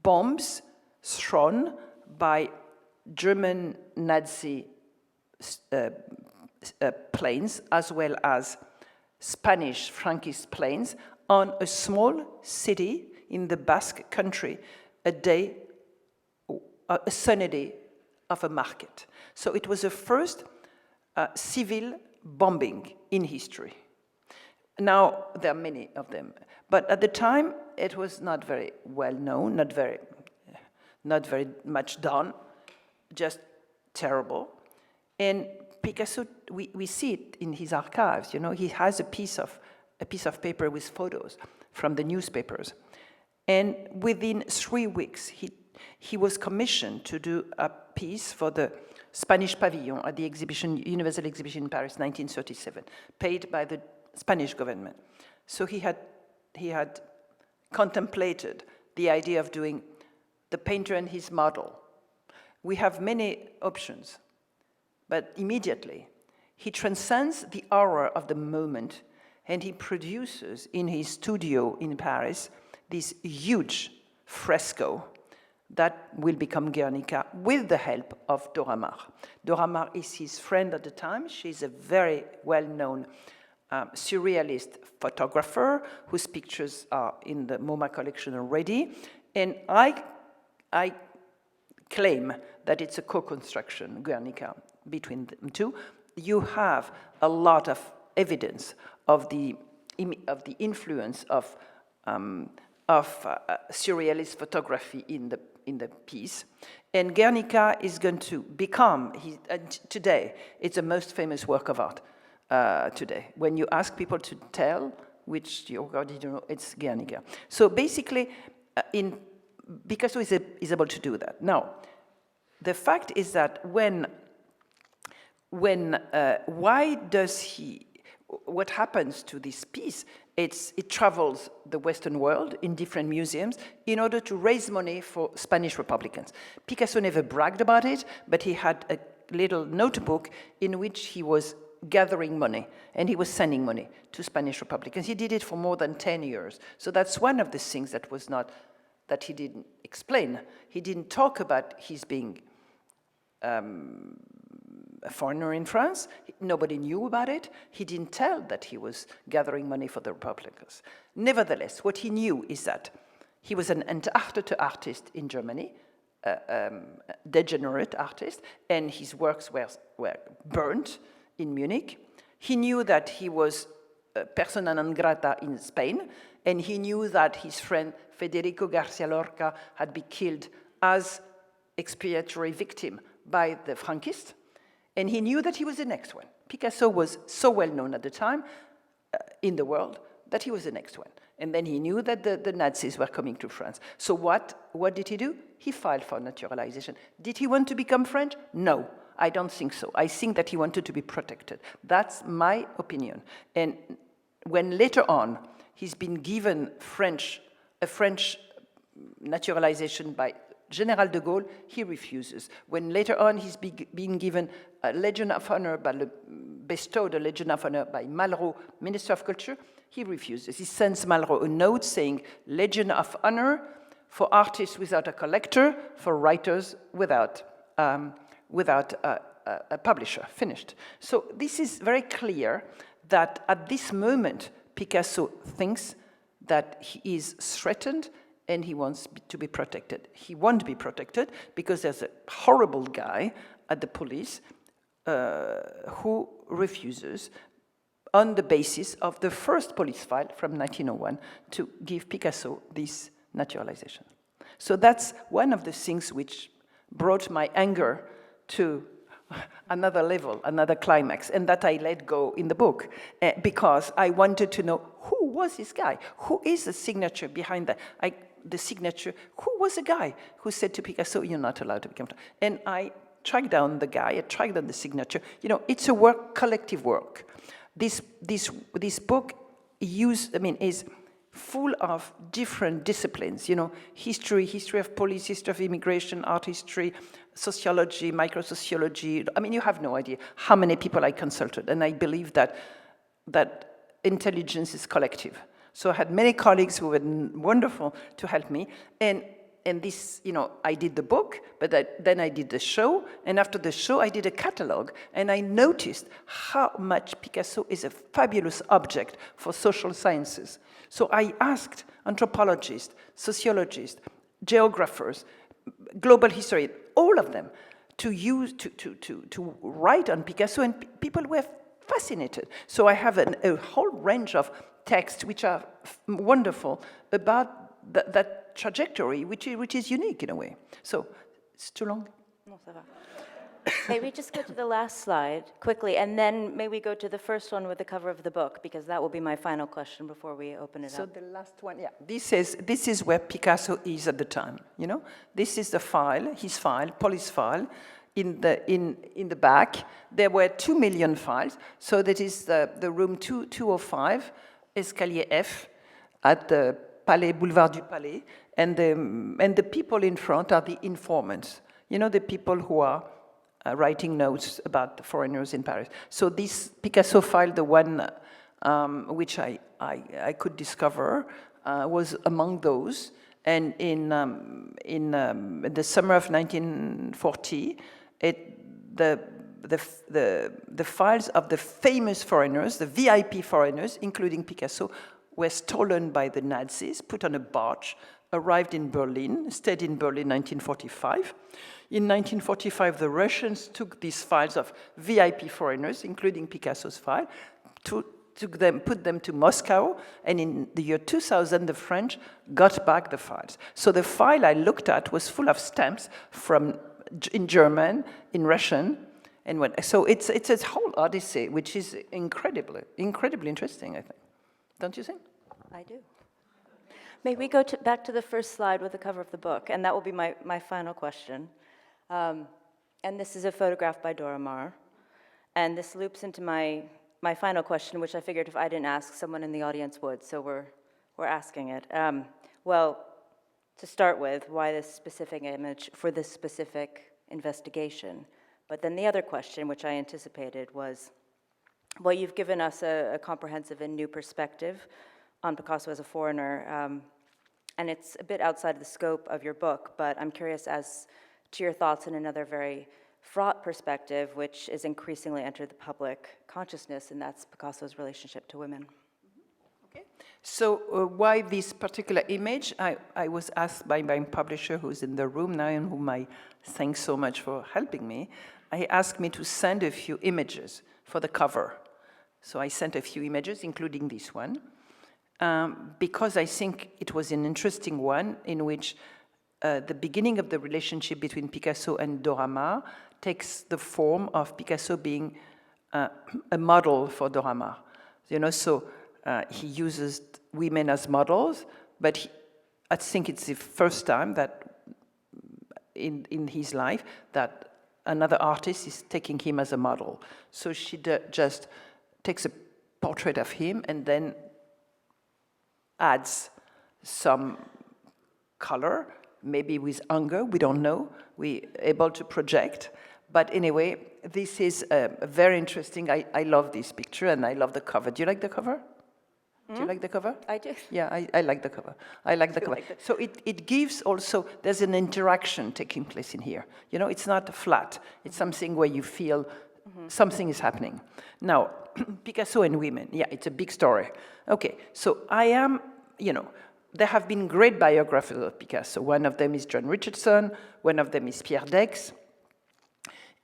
bombs thrown by German Nazi planes, as well as Spanish Franquist planes, on a small city in the Basque country, a sunny day of a market. So it was the first civil bombing in history. Now, there are many of them. But at the time, it was not very well known, not very much done, just terrible. And Picasso, we see it in his archives. He has a piece of paper with photos from the newspapers. And within 3 weeks, he was commissioned to do a piece for the Spanish Pavilion at the Universal Exhibition in Paris, 1937, paid by the Spanish government. So he had contemplated the idea of doing the painter and his model. We have many options, but immediately he transcends the horror of the moment, and he produces in his studio in Paris this huge fresco that will become Guernica with the help of Dora Maar. Dora Maar is his friend at the time. She's a very well-known surrealist photographer whose pictures are in the MoMA collection already. And I claim that it's a co-construction, Guernica, between them two, you have a lot of evidence of the influence of surrealist photography in the piece. And Guernica is going to become, today, it's the most famous work of art today. When you ask people to tell which your God did you know, it's Guernica. So basically, Picasso is able to do that. Now, the fact is that what happens to this piece, it travels the Western world in different museums in order to raise money for Spanish Republicans. Picasso never bragged about it, but he had a little notebook in which he was gathering money, and he was sending money to Spanish Republicans. He did it for more than 10 years. So that's one of the things that he didn't explain. He didn't talk about his being a foreigner in France. Nobody knew about it. He didn't tell that he was gathering money for the Republicans. Nevertheless, what he knew is that he was an Entartete artist in Germany, degenerate artist, and his works were burnt in Munich. He knew that he was persona non grata in Spain, and he knew that his friend Federico Garcia Lorca had been killed as expiatory victim by the Frankists, and he knew that he was the next one. Picasso was so well known at the time in the world that he was the next one. And then he knew that the Nazis were coming to France. So what did he do? He filed for naturalization. Did he want to become French? No, I don't think so. I think that he wanted to be protected. That's my opinion. And when later on he's been given a French naturalization by General de Gaulle, he refuses. When later on he's being given a Legion of Honor, bestowed a Legion of Honor by Malraux, Minister of Culture, he refuses. He sends Malraux a note saying, Legion of Honor for artists without a collector, for writers without a publisher, finished. So this is very clear that at this moment, Picasso thinks that he is threatened and he wants to be protected. He won't be protected because there's a horrible guy at the police who refuses, on the basis of the first police file from 1901, to give Picasso this naturalization. So that's one of the things which brought my anger to another level, another climax, and that I let go in the book because I wanted to know who was this guy? Who is the signature behind that? The signature, who was the guy who said to Picasso, you're not allowed to become... And I tracked down the guy, I tracked down the signature. You know, it's a work, collective work. This book is full of different disciplines, you know, history of police, history of immigration, art history, sociology, microsociology. I mean, you have no idea how many people I consulted, and I believe that intelligence is collective. So I had many colleagues who were wonderful to help me, and this, you know, I did the book, but then I did the show, and after the show I did a catalog, and I noticed how much Picasso is a fabulous object for social sciences. So I asked anthropologists, sociologists, geographers, global history, all of them, to write on Picasso, and people were fascinated. So I have a whole range of texts which are wonderful about that trajectory, which is unique in a way. So it's too long. No, ça va. May we just go to the last slide quickly, and then may we go to the first one with the cover of the book, because that will be my final question before we open it up. So the last one, yeah. This is where Picasso is at the time, you know? This is the file, his file, police file. In the back, there were 2 million files, so that is the room 205, Escalier F, at the Palais, Boulevard du Palais, and the people in front are the informants. You know, the people who are writing notes about the foreigners in Paris. So this Picasso file, the one which I could discover, was among those. And in the summer of 1940, the files of the famous foreigners, the VIP foreigners, including Picasso, were stolen by the Nazis, put on a barge, arrived in Berlin, stayed in Berlin 1945. In 1945, the Russians took these files of VIP foreigners, including Picasso's file, put them to Moscow, and in the year 2000, the French got back the files. So the file I looked at was full of stamps in German, in Russian, so it's a whole odyssey, which is incredibly interesting, I think. Don't you think? I do. May we go back to the first slide with the cover of the book, and that will be my final question. And this is a photograph by Dora Maar, and this loops into my final question, which I figured if I didn't ask, someone in the audience would, so we're asking it. Well, to start with, why this specific image for this specific investigation? But then the other question, which I anticipated, was, well, you've given us a comprehensive and new perspective on Picasso as a foreigner, and it's a bit outside the scope of your book, but I'm curious as to your thoughts on another very fraught perspective, which is increasingly entered the public consciousness, and that's Picasso's relationship to women. Okay. So why this particular image? I was asked by my publisher, who's in the room now and whom I thank so much for helping me. He asked me to send a few images for the cover. So I sent a few images, including this one, because I think it was an interesting one in which the beginning of the relationship between Picasso and Dora Maar takes the form of Picasso being a model for Dora Maar. So he uses women as models, but I think it's the first time that in his life that another artist is taking him as a model. So she just takes a portrait of him and then adds some color, maybe with anger, we don't know. We're able to project. But anyway, this is very interesting. I love this picture and I love the cover. Do you like the cover? Do you like the cover? I do. Yeah, I like the cover. I like the cover. So it gives also, there's an interaction taking place in here. It's not flat. It's something where you feel something is happening. Now, Picasso and women. Yeah, it's a big story. Okay, so I am, there have been great biographers of Picasso. One of them is John Richardson. One of them is Pierre Dex.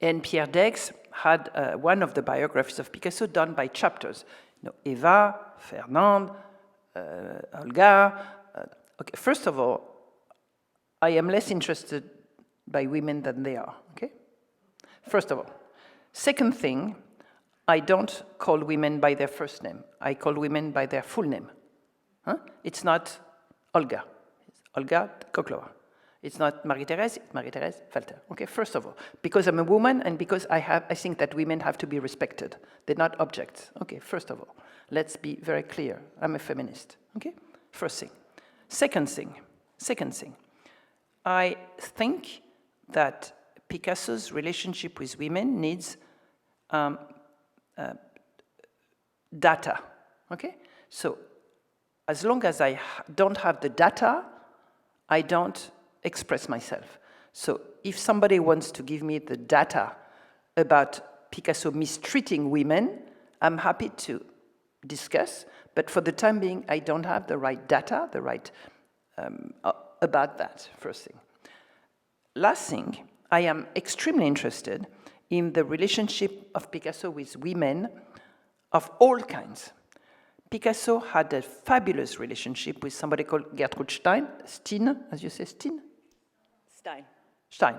And Pierre Dex had one of the biographies of Picasso done by chapters. Eva, Fernand, Olga. Okay, first of all, I am less interested by women than they are, okay? First of all. Second thing, I don't call women by their first name. I call women by their full name. It's not Olga. It's Olga Koklova. It's not Marie-Thérèse, it's Marie-Thérèse Walter. Okay, first of all, because I'm a woman and because I think that women have to be respected. They're not objects. Okay, first of all, let's be very clear. I'm a feminist. Okay, first thing. Second thing, I think that Picasso's relationship with women needs data. Okay, so as long as I don't have the data, I don't express myself. So if somebody wants to give me the data about Picasso mistreating women, I'm happy to discuss, but for the time being, I don't have the right data, about that, first thing. Last thing, I am extremely interested in the relationship of Picasso with women of all kinds. Picasso had a fabulous relationship with somebody called Gertrude Stein, as you say, Stein,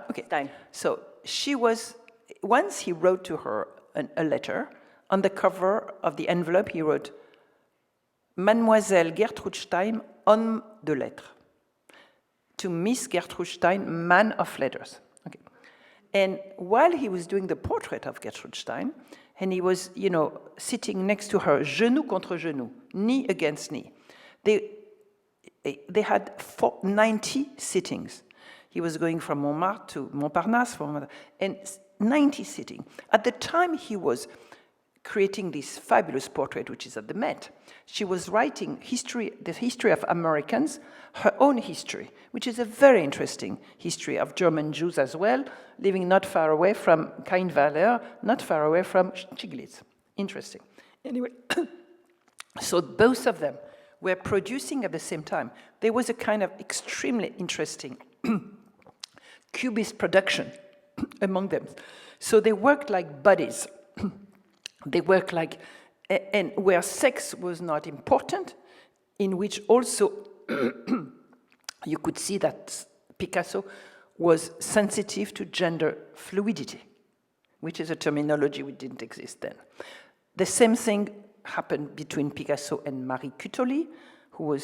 okay. Stein. So she was, once he wrote to her a letter, on the cover of the envelope he wrote, Mademoiselle Gertrude Stein, homme de lettres. To Miss Gertrude Stein, man of letters. Okay. And while he was doing the portrait of Gertrude Stein, and he was, sitting next to her, genou contre genou, knee against knee, they had 90 sittings. He was going from Montmartre to Montparnasse, and 90 sitting. At the time he was creating this fabulous portrait, which is at the Met, she was writing the history of Americans, her own history, which is a very interesting history of German Jews as well, living not far away from Kainweiler, not far away from Stiglitz. Interesting. Anyway, so both of them were producing at the same time. There was a kind of extremely interesting cubist production among them. So they worked like buddies. They worked like, and where sex was not important, in which also you could see that Picasso was sensitive to gender fluidity, which is a terminology which didn't exist then. The same thing happened between Picasso and Marie Cutoli, who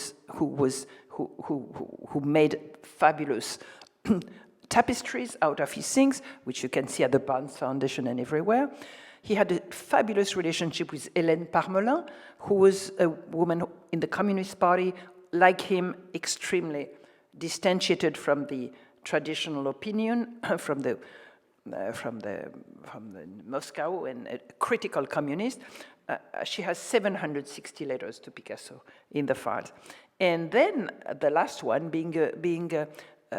made fabulous tapestries out of his things, which you can see at the Barnes Foundation and everywhere. He had a fabulous relationship with Hélène Parmelin, who was a woman in the Communist Party, like him, extremely distantiated from the traditional opinion, from the Moscow, and a critical communist. She has 760 letters to Picasso in the files. And then the last one being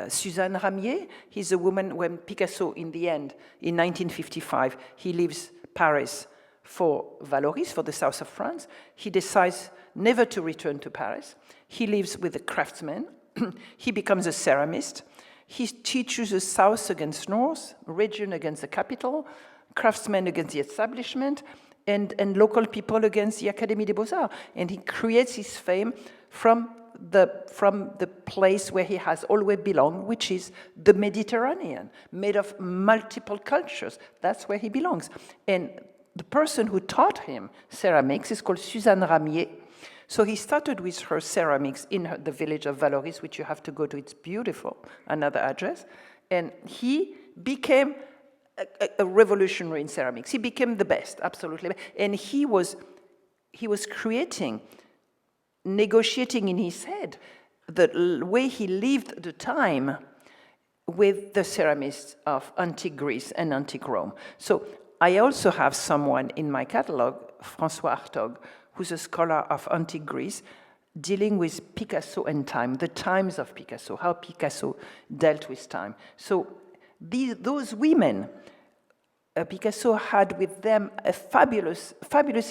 Suzanne Ramier. He's a woman when Picasso, in the end, in 1955, he leaves Paris for Valoris, for the south of France. He decides never to return to Paris. He lives with a craftsman. He becomes a ceramist. He chooses south against north, region against the capital, craftsmen against the establishment, and local people against the Académie des Beaux-Arts. And he creates his fame from the place where he has always belonged, which is the Mediterranean, made of multiple cultures. That's where he belongs. And the person who taught him ceramics is called Suzanne Ramier. So he started with her ceramics in the village of Valoris, which you have to go to. It's beautiful, another address. And he became a revolutionary in ceramics. He became the best, absolutely. And he was creating, negotiating in his head the way he lived the time with the ceramists of antique Greece and antique Rome. So I also have someone in my catalog, François Hartog, who's a scholar of antique Greece, dealing with Picasso and time, the times of Picasso, how Picasso dealt with time. So those women, Picasso had with them a fabulous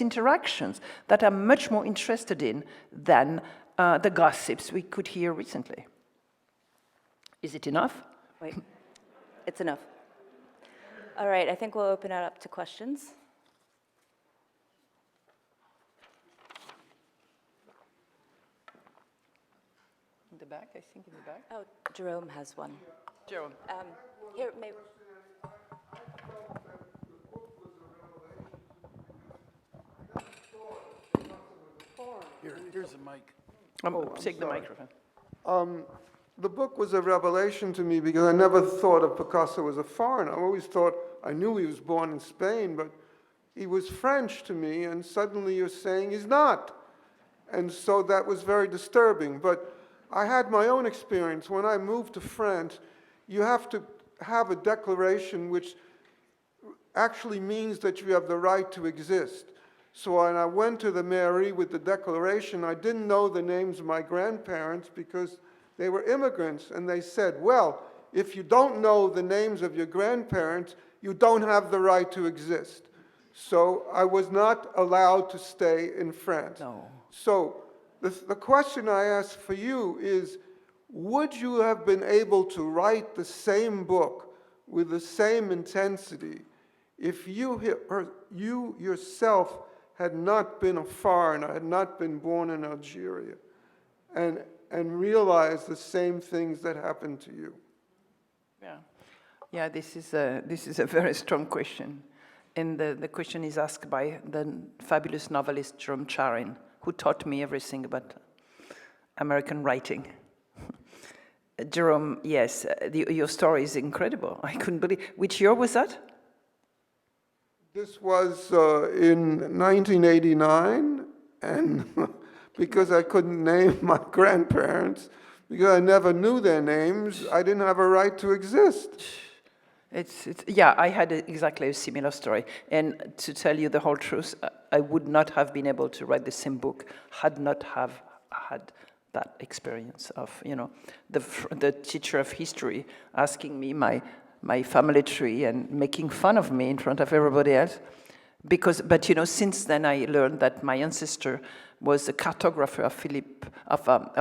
interactions that I'm much more interested in than the gossips we could hear recently. Is it enough? Wait, it's enough. All right, I think we'll open it up to questions. In the back, I think in the back. Oh, Jerome has one. Jerome. Here, maybe. Here's a mic. Take the microphone. The book was a revelation to me because I never thought of Picasso as a foreigner. I always thought, I knew he was born in Spain, but he was French to me, and suddenly you're saying he's not. And so that was very disturbing. But I had my own experience. When I moved to France, you have to have a declaration which actually means that you have the right to exist. So when I went to the mairie with the declaration, I didn't know the names of my grandparents because they were immigrants. And they said, well, if you don't know the names of your grandparents, you don't have the right to exist. So I was not allowed to stay in France. No. So the question I ask for you is, would you have been able to write the same book with the same intensity if you yourself had not been a foreigner, had not been born in Algeria, and realized the same things that happened to you? Yeah. This is a very strong question, and the question is asked by the fabulous novelist Jerome Charin, who taught me everything about American writing. Jerome, yes, your story is incredible. I couldn't believe. Which year was that? This was in 1989, and because I couldn't name my grandparents, because I never knew their names, I didn't have a right to exist. Yeah, I had exactly a similar story. And to tell you the whole truth, I would not have been able to write the same book had not have had that experience of, the teacher of history asking me my family tree and making fun of me in front of everybody else. But since then I learned that my ancestor was a cartographer of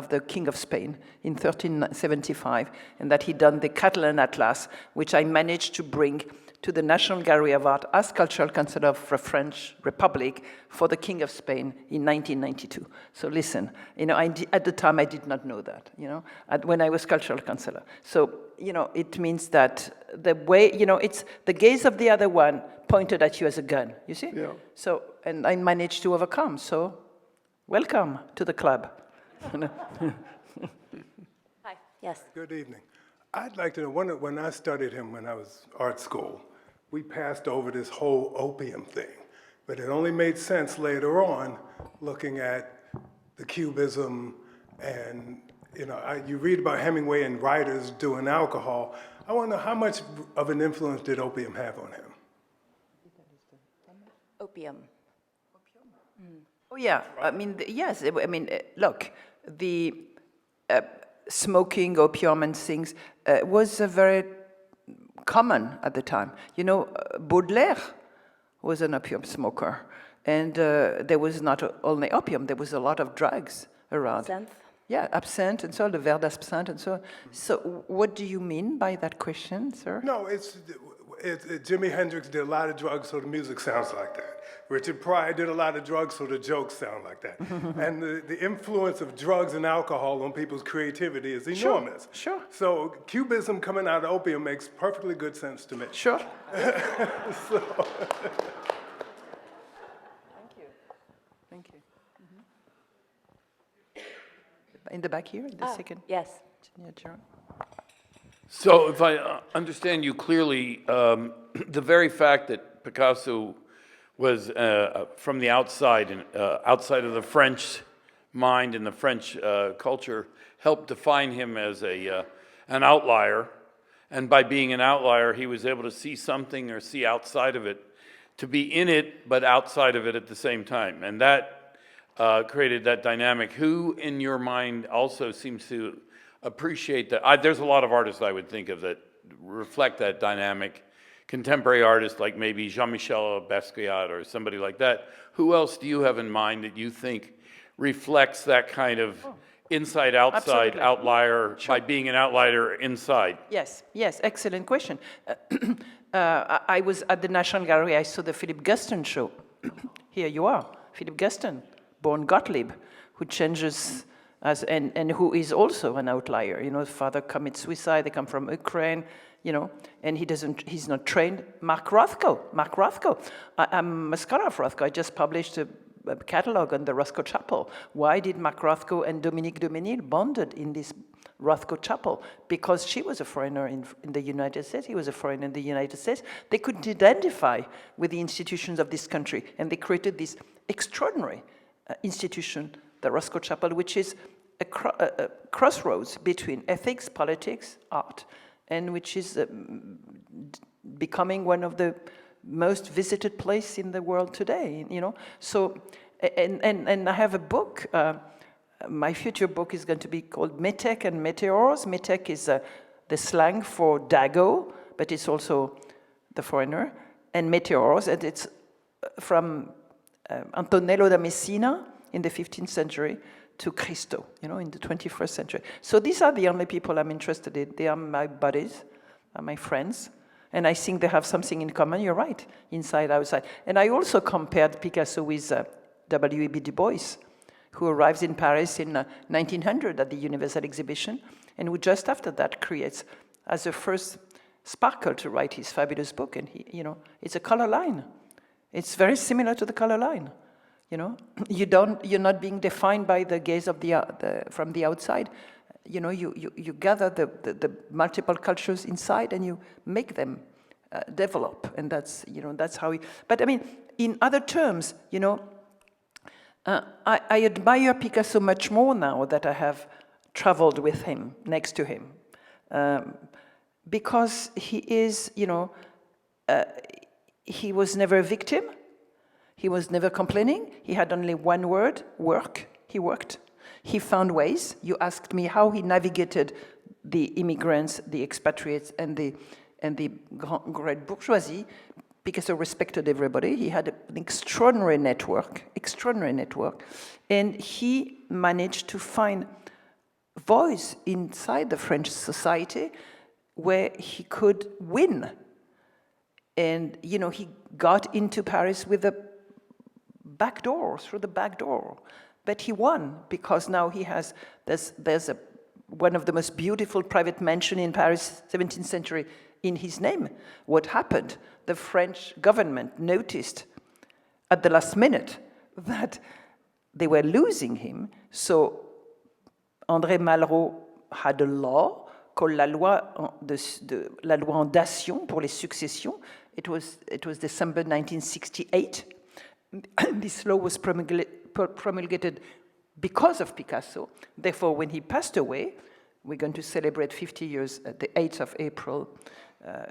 the King of Spain in 1375, and that he'd done the Catalan Atlas, which I managed to bring to the National Gallery of Art as Cultural Councillor of the French Republic for the King of Spain in 1992. So listen, at the time I did not know that, when I was Cultural Councillor. So, it means that the way, it's the gaze of the other one pointed at you as a gun, you see? Yeah. So, and I managed to overcome, so welcome to the club. Hi, yes. Good evening. I'd like to know, when I studied him when I was art school, we passed over this whole opium thing, but it only made sense later on looking at the cubism and, you read about Hemingway and writers doing alcohol. I wonder how much of an influence did opium have on him? Opium. Oh yeah, yes, look, the smoking, opium and things was very common at the time. Baudelaire was an opium smoker, and there was not only opium, there was a lot of drugs around. Absinthe? Yeah, absinthe and so on, the verre d'absinthe and so on. So what do you mean by that question, sir? No, it's Jimi Hendrix did a lot of drugs, so the music sounds like that. Richard Pryor did a lot of drugs, so the jokes sound like that. And the influence of drugs and alcohol on people's creativity is enormous. Sure. So cubism coming out of opium makes perfectly good sense to me. Sure. So. Thank you. In the back here, in the second. Yes. Yeah, Gerard. So if I understand you clearly, the very fact that Picasso was from the outside and outside of the French mind and the French culture helped define him as an outlier. And by being an outlier, he was able to see something or see outside of it, to be in it but outside of it at the same time. And that created that dynamic. Who in your mind also seems to appreciate that? There's a lot of artists I would think of that reflect that dynamic. Contemporary artists like maybe Jean-Michel Basquiat or somebody like that. Who else do you have in mind that you think reflects that kind of inside-outside Absolutely. outlier by being an outlier inside? Yes, excellent question. I was at the National Gallery, I saw the Philip Guston show. Here you are, Philip Guston, born Gottlieb, who changes and who is also an outlier. His father commits suicide, they come from Ukraine, and he's not trained. Mark Rothko. I'm a scholar of Rothko. I just published a catalog on the Rothko Chapel. Why did Mark Rothko and Dominique de Menil bonded in this Rothko Chapel? Because she was a foreigner in the United States, he was a foreigner in the United States. They couldn't identify with the institutions of this country, and they created this extraordinary institution, the Rothko Chapel, which is a crossroads between ethics, politics, art, and which is becoming one of the most visited places in the world today, So, and I have a book, my future book is going to be called Metek and Meteors. Metek is the slang for Dago, but it's also the foreigner, and Meteors, and it's from Antonello da Messina in the 15th century to Cristo, in the 21st century. So these are the only people I'm interested in. They are my buddies, are my friends, and I think they have something in common. You're right, inside, outside. And I also compared Picasso with W.E.B. Du Bois, who arrives in Paris in 1900 at the Universal Exhibition, and who just after that creates, as a first sparkle to write his fabulous book. And it's a color line. It's very similar to the color line. You're not being defined by the gaze of from the outside. You gather the multiple cultures inside and you make them develop, and that's how we. But I mean, in other terms, I admire Picasso much more now that I have traveled with him, next to him, because he is, he was never a victim. He was never complaining. He had only one word, work. He worked. He found ways. You asked me how he navigated the immigrants, the expatriates, and the great bourgeoisie. Picasso respected everybody. He had an extraordinary network, and he managed to find voice inside the French society where he could win. And, you know, he got into Paris with a back door, through the back door. But he won, because now he has, there's one of the most beautiful private mansion in Paris, 17th century, in his name. What happened? The French government noticed at the last minute that they were losing him. So André Malraux had a law called la loi en dations pour les successions. It was December 1968. This law was promulgated because of Picasso. Therefore, when he passed away, we're going to celebrate 50 years at the 8th of April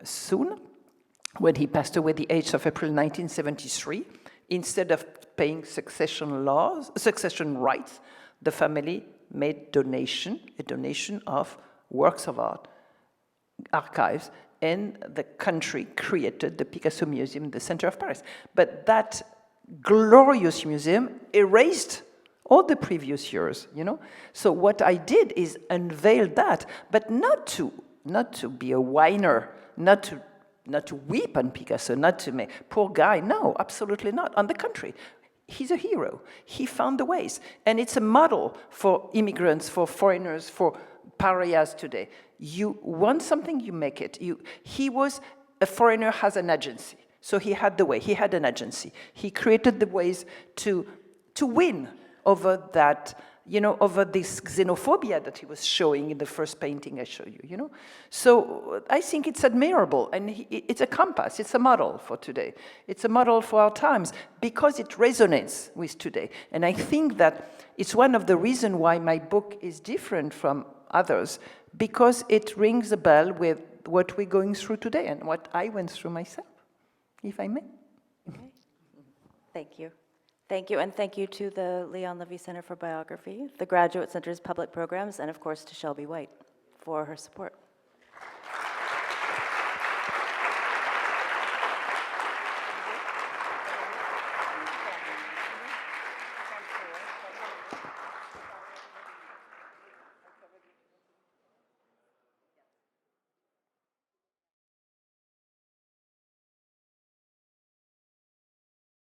soon. When he passed away, the 8th of April 1973, instead of paying succession rights, the family made a donation of works of art, archives, and the country created the Picasso Museum in the center of Paris. But that glorious museum erased all the previous years, you know? So what I did is unveil that, but not to be a whiner, not to weep on Picasso, not to make, poor guy, no, absolutely not. On the contrary, he's a hero. He found the ways. And it's a model for immigrants, for foreigners, for pariahs today. You want something, you make it. He was a foreigner, has an agency. So he had the way, he had an agency. He created the ways to win over that, you know, over this xenophobia that he was showing in the first painting I showed you, you know? So I think it's admirable, and it's a compass, it's a model for today. It's a model for our times, because it resonates with today. And I think that it's one of the reasons why my book is different from others, because it rings a bell with what we're going through today and what I went through myself, if I may. Okay. Thank you. Thank you, and thank you to the Leon Levy Center for Biography, the Graduate Center's public programs, and of course to Shelby White for her support.